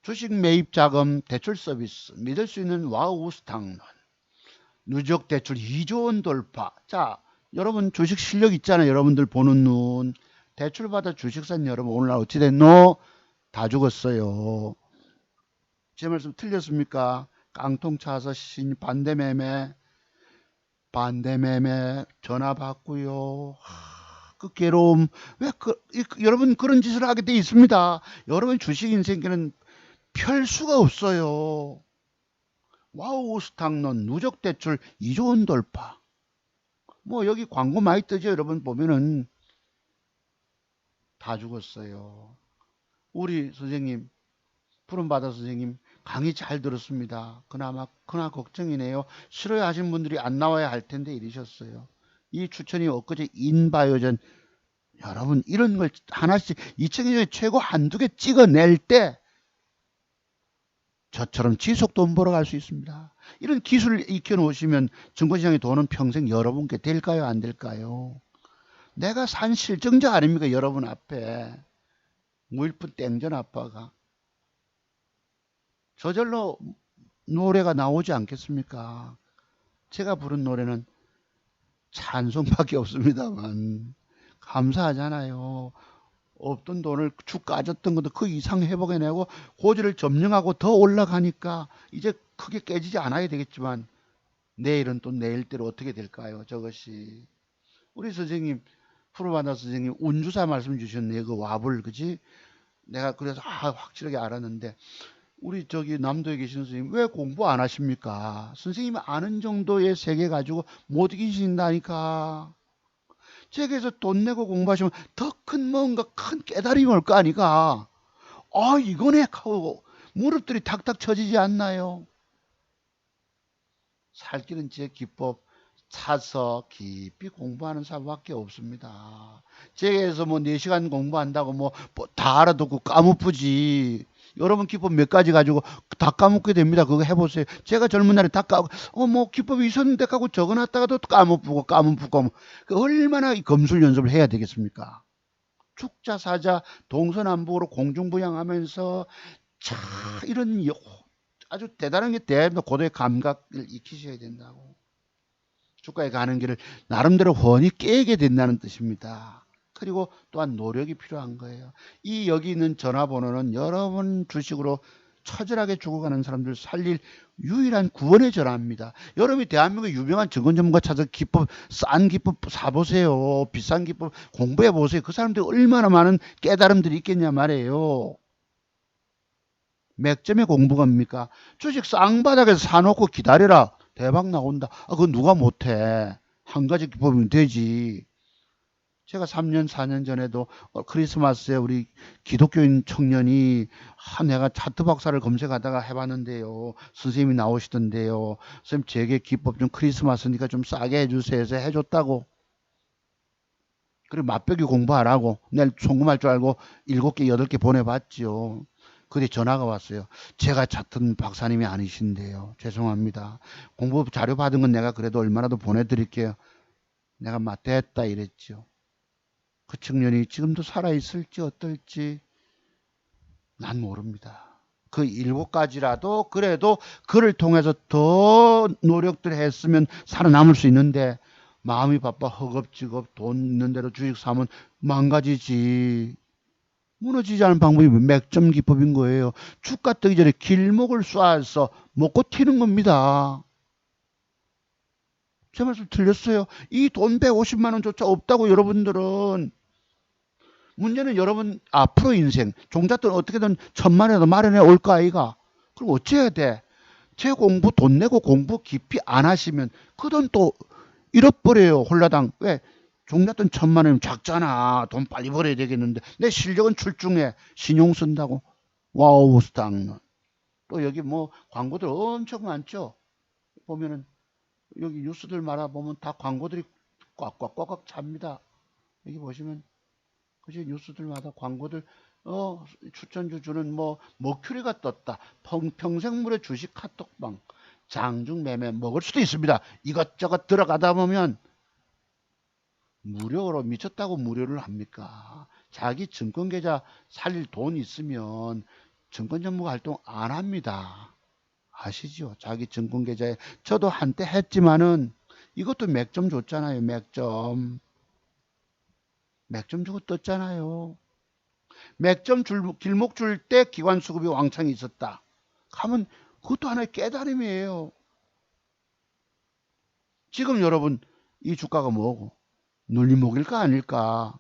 주식 매입 자금 대출 서비스. 믿을 수 있는 와우 스탁론. 누적 대출 2조 원 돌파. 자, 여러분 주식 실력 있잖아요. 여러분들 보는 눈. 대출 받아 주식 산 여러분 오늘날 어찌 됐노? 다 죽었어요. 제 말씀 틀렸습니까? 깡통 차서 반대매매 전화 받고요. 그 괴로움. 여러분 그런 짓을 하게 돼 있습니다. 여러분 주식 인생에는 펼 수가 없어요. 와우 스탁론 누적 대출 2조 원 돌파. 뭐 여기 광고 많이 뜨죠. 여러분 보면은 다 죽었어요. 우리 선생님 푸른바다 선생님 강의 잘 들었습니다. 그나마 걱정이네요. 싫어야 하신 분들이 안 나와야 할 텐데 이러셨어요. 이 추천이 엊그제 인바이오전. 여러분 이런 걸 하나씩 2000년에 최고 한두 개 찍어낼 때 저처럼 지속 돈 벌어갈 수 있습니다. 이런 기술을 익혀 놓으시면 증권시장의 돈은 평생 여러분께 될까요? 안 될까요? 내가 산 실정자 아닙니까? 여러분 앞에. 무일푼 땡전 아빠가. 저절로 노래가 나오지 않겠습니까? 제가 부른 노래는 찬송밖에 없습니다만 감사하잖아요. 없던 돈을 축 까졌던 것도 그 이상 회복해내고 고지를 점령하고 더 올라가니까 이제 크게 깨지지 않아야 되겠지만 내일은 또 내일대로 어떻게 될까요? 저것이 우리 선생님 프로바나 선생님 운주사 말씀 주셨네요. 그 와불 그지? 내가 그래서 확실하게 알았는데 우리 저기 남도에 계신 선생님 왜 공부 안 하십니까? 선생님이 아는 정도의 세계 가지고 못 이기신다니까. 책에서 돈 내고 공부하시면 더 큰 뭔가 큰 깨달음이 올 거 아니까. 아 이거네 하고 무릎들이 탁탁 쳐지지 않나요? 살 길은 제 기법 차서 깊이 공부하는 사람밖에 없습니다. 책에서 뭐 4시간 공부한다고 뭐 다 알아듣고 까먹지. 여러분 기법 몇 가지 가지고 다 까먹게 됩니다. 그거 해보세요. 제가 젊은 날에 다 뭐 기법이 있었는데 하고 적어놨다가도 까먹고 그 얼마나 검술 연습을 해야 되겠습니까? 축자사자 동서남북으로 공중부양하면서 자 이런 아주 대단한 게 대한민국 고도의 감각을 익히셔야 된다고. 주가에 가는 길을 나름대로 훤히 깨게 된다는 뜻입니다. 그리고 또한 노력이 필요한 거예요. 이 여기 있는 전화번호는 여러분 주식으로 처절하게 죽어가는 사람들 살릴 유일한 구원의 전화입니다. 여러분이 대한민국의 유명한 증권 전문가 찾아 기법, 싼 기법 사보세요. 비싼 기법 공부해보세요. 그 사람들이 얼마나 많은 깨달음들이 있겠냐 말이에요. 맥점의 공부가입니까? 주식 쌍바닥에서 사놓고 기다려라. 대박 나온다. 그거 누가 못해. 한 가지 기법이면 되지. 제가 3년, 4년 전에도 크리스마스에 우리 기독교인 청년이 내가 차트 박사를 검색하다가 해봤는데요. 선생님이 나오시던데요. 선생님 제게 기법 좀 크리스마스니까 좀 싸게 해주세요 해서 해줬다고. 그리고 맛보기 공부하라고. 내일 송금할 줄 알고 7개, 8개 보내봤지요. 그때 전화가 왔어요. 제가 찾던 박사님이 아니신데요. 죄송합니다. 공부 자료 받은 건 내가 그래도 얼마라도 보내드릴게요. 내가 맞대했다 이랬죠. 그 청년이 지금도 살아있을지 어떨지 난 모릅니다. 그 7가지라도 그래도 그를 통해서 더 노력들 했으면 살아남을 수 있는데 마음이 바빠 허겁지겁 돈 있는 대로 주식 사면 망가지지. 무너지지 않은 방법이 맥점 기법인 거예요. 주가 뜨기 전에 길목을 쏴서 먹고 튀는 겁니다. 제 말씀 틀렸어요. 이 돈 150만 원조차 없다고 여러분들은. 문제는 여러분 앞으로 인생 종잣돈 어떻게든 1000만 원이라도 마련해 올까 아이가. 그럼 어찌해야 돼? 제 공부 돈 내고 공부 깊이 안 하시면 그 돈 또 잃어버려요. 홀라당. 왜? 종잣돈 1000만 원이면 작잖아. 돈 빨리 벌어야 되겠는데 내 실력은 출중해. 신용 쓴다고. 와우 스탕. 또 여기 뭐 광고들 엄청 많죠. 보면은 여기 뉴스들 말아보면 다 광고들이 꽉꽉꽉꽉 찹니다. 여기 보시면 그지 뉴스들마다 광고들 추천주 주는 뭐 머큐리가 떴다. 평생물의 주식 카톡방 장중 매매 먹을 수도 있습니다. 이것저것 들어가다 보면 무료로 미쳤다고 무료를 합니까? 자기 증권계좌 살릴 돈 있으면 증권 전문가 활동 안 합니다. 아시죠? 자기 증권계좌에 저도 한때 했지만은 이것도 맥점 줬잖아요. 맥점 주고 떴잖아요. 맥점 길목 줄 때 기관 수급이 왕창 있었다. 하면 그것도 하나의 깨달음이에요. 지금 여러분 이 주가가 뭐고? 눌림목일까 아닐까?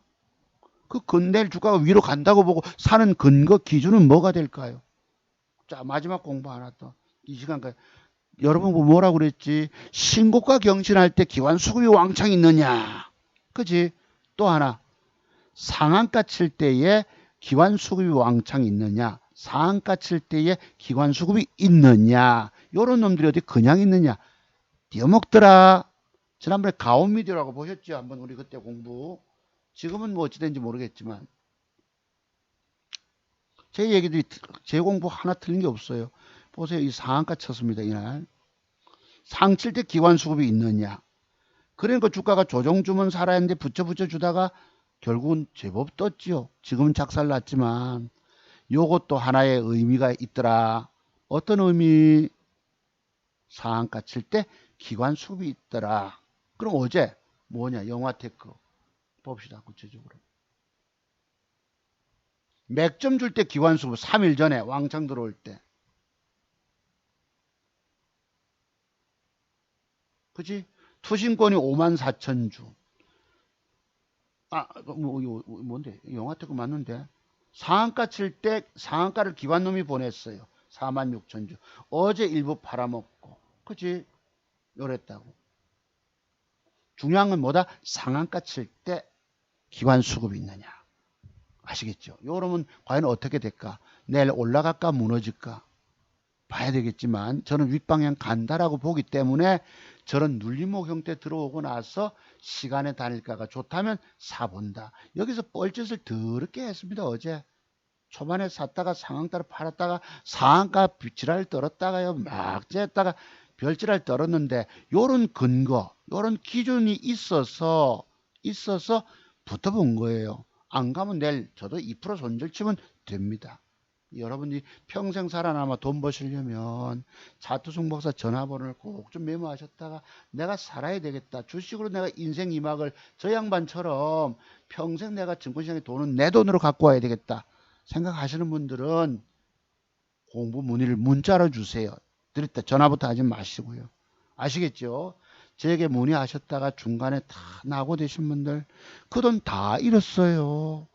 내일 주가가 위로 간다고 보고 사는 근거 기준은 뭐가 될까요? 자 마지막 공부 하나 더. 이 시간까지 여러분 뭐라고 그랬지? 신고가 경신할 때 기관 수급이 왕창 있느냐? 그지? 또 하나 상한가 칠 때에 기관 수급이 왕창 있느냐? 상한가 칠 때에 기관 수급이 있느냐? 요런 놈들이 어디 그냥 있느냐? 뛰어먹더라. 지난번에 가온미디어라고 보셨죠? 한번 우리 그때 공부. 지금은 뭐 어찌 된지 모르겠지만 제 얘기들이 제 공부 하나 틀린 게 없어요. 보세요. 이 상한가 쳤습니다. 이날. 상 칠 때 기관 수급이 있느냐? 그러니까 주가가 조정주면 살아야 했는데 붙여 주다가 결국은 제법 떴지요. 지금은 작살났지만 요것도 하나의 의미가 있더라. 어떤 의미? 상한가 칠 때 기관 수급이 있더라. 그럼 어제 뭐냐? 영화테크 봅시다. 구체적으로. 맥점 줄 때 기관 수급 3일 전에 왕창 들어올 때. 그지? 투신권이 54,000주. 뭔데? 영화테크 맞는데? 상한가 칠 때 상한가를 기관놈이 보냈어요. 46,000주. 어제 일부 팔아먹고. 그지? 요랬다고. 중요한 건 뭐다? 상한가 칠 때 기관 수급이 있느냐. 아시겠죠? 요러면 과연 어떻게 될까? 내일 올라갈까 무너질까? 봐야 되겠지만 저는 윗방향 간다라고 보기 때문에 저런 눌림목 형태 들어오고 나서 시간의 단일가가 좋다면 사본다. 여기서 뻘짓을 더럽게 했습니다. 어제 초반에 샀다가 상황 따라 팔았다가 상한가 지랄 떨었다가요 막 쬐다가 별지랄 떨었는데 요런 근거 요런 기준이 있어서 붙어본 거예요. 안 가면 내일 저도 2% 손절 치면 됩니다. 여러분이 평생 살아남아 돈 버시려면 차투승 목사 전화번호를 꼭 좀 메모하셨다가 내가 살아야 되겠다. 주식으로 내가 인생 이막을 저 양반처럼 평생 내가 증권시장에 돈은 내 돈으로 갖고 와야 되겠다. 생각하시는 분들은 공부 문의를 문자로 주세요. 드렸다 전화부터 하지 마시고요. 아시겠죠? 저에게 문의하셨다가 중간에 다 낙오되신 분들 그 돈 다 잃었어요.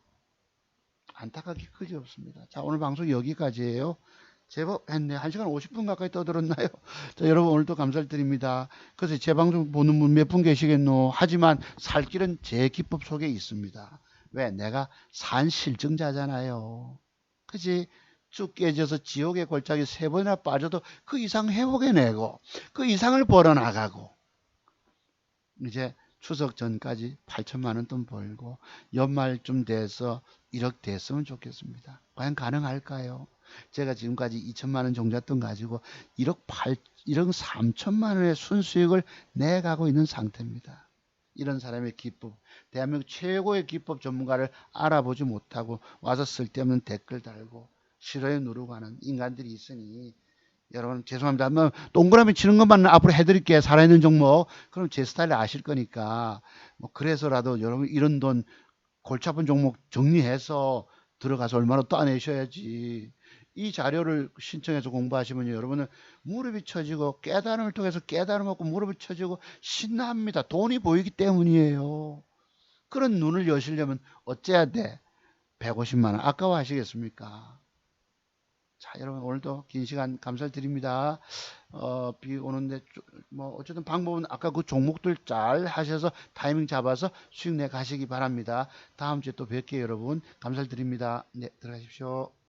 안타깝게 크지 없습니다. 자, 오늘 방송 여기까지예요. 제법 했네. 1시간 50분 가까이 떠들었나요? 자, 여러분 오늘도 감사를 드립니다. 그래서 제 방송 보는 분 몇 분 계시겠노? 하지만 살 길은 제 기법 속에 있습니다. 왜? 내가 산 실증자잖아요. 그지? 쭉 깨져서 지옥의 골짜기 3번이나 빠져도 그 이상 회복해내고 그 이상을 벌어나가고 이제 추석 전까지 8천만 원 돈 벌고 연말쯤 돼서 1억 됐으면 좋겠습니다. 과연 가능할까요? 제가 지금까지 2천만 원 종잣돈 가지고 1억 3천만 원의 순수익을 내가고 있는 상태입니다. 이런 사람의 기법, 대한민국 최고의 기법 전문가를 알아보지 못하고 와서 쓸데없는 댓글 달고 싫어요 누르고 하는 인간들이 있으니 여러분 죄송합니다. 한번 동그라미 치는 것만 앞으로 해드릴게요. 살아있는 종목. 그럼 제 스타일 아실 거니까 뭐 그래서라도 여러분 이런 돈 골치 아픈 종목 정리해서 들어가서 얼마나 따내셔야지. 이 자료를 신청해서 공부하시면 여러분은 무릎이 처지고 깨달음을 통해서 깨달음 얻고 무릎이 처지고 신납니다. 돈이 보이기 때문이에요. 그런 눈을 여시려면 어째야 돼? 150만 원 아까워하시겠습니까? 자, 여러분 오늘도 긴 시간 감사드립니다. 비 오는데 뭐 어쨌든 방법은 아까 그 종목들 잘 하셔서 타이밍 잡아서 수익 내 가시기 바랍니다. 다음 주에 또 뵐게요, 여러분. 감사드립니다. 네, 들어가십시오.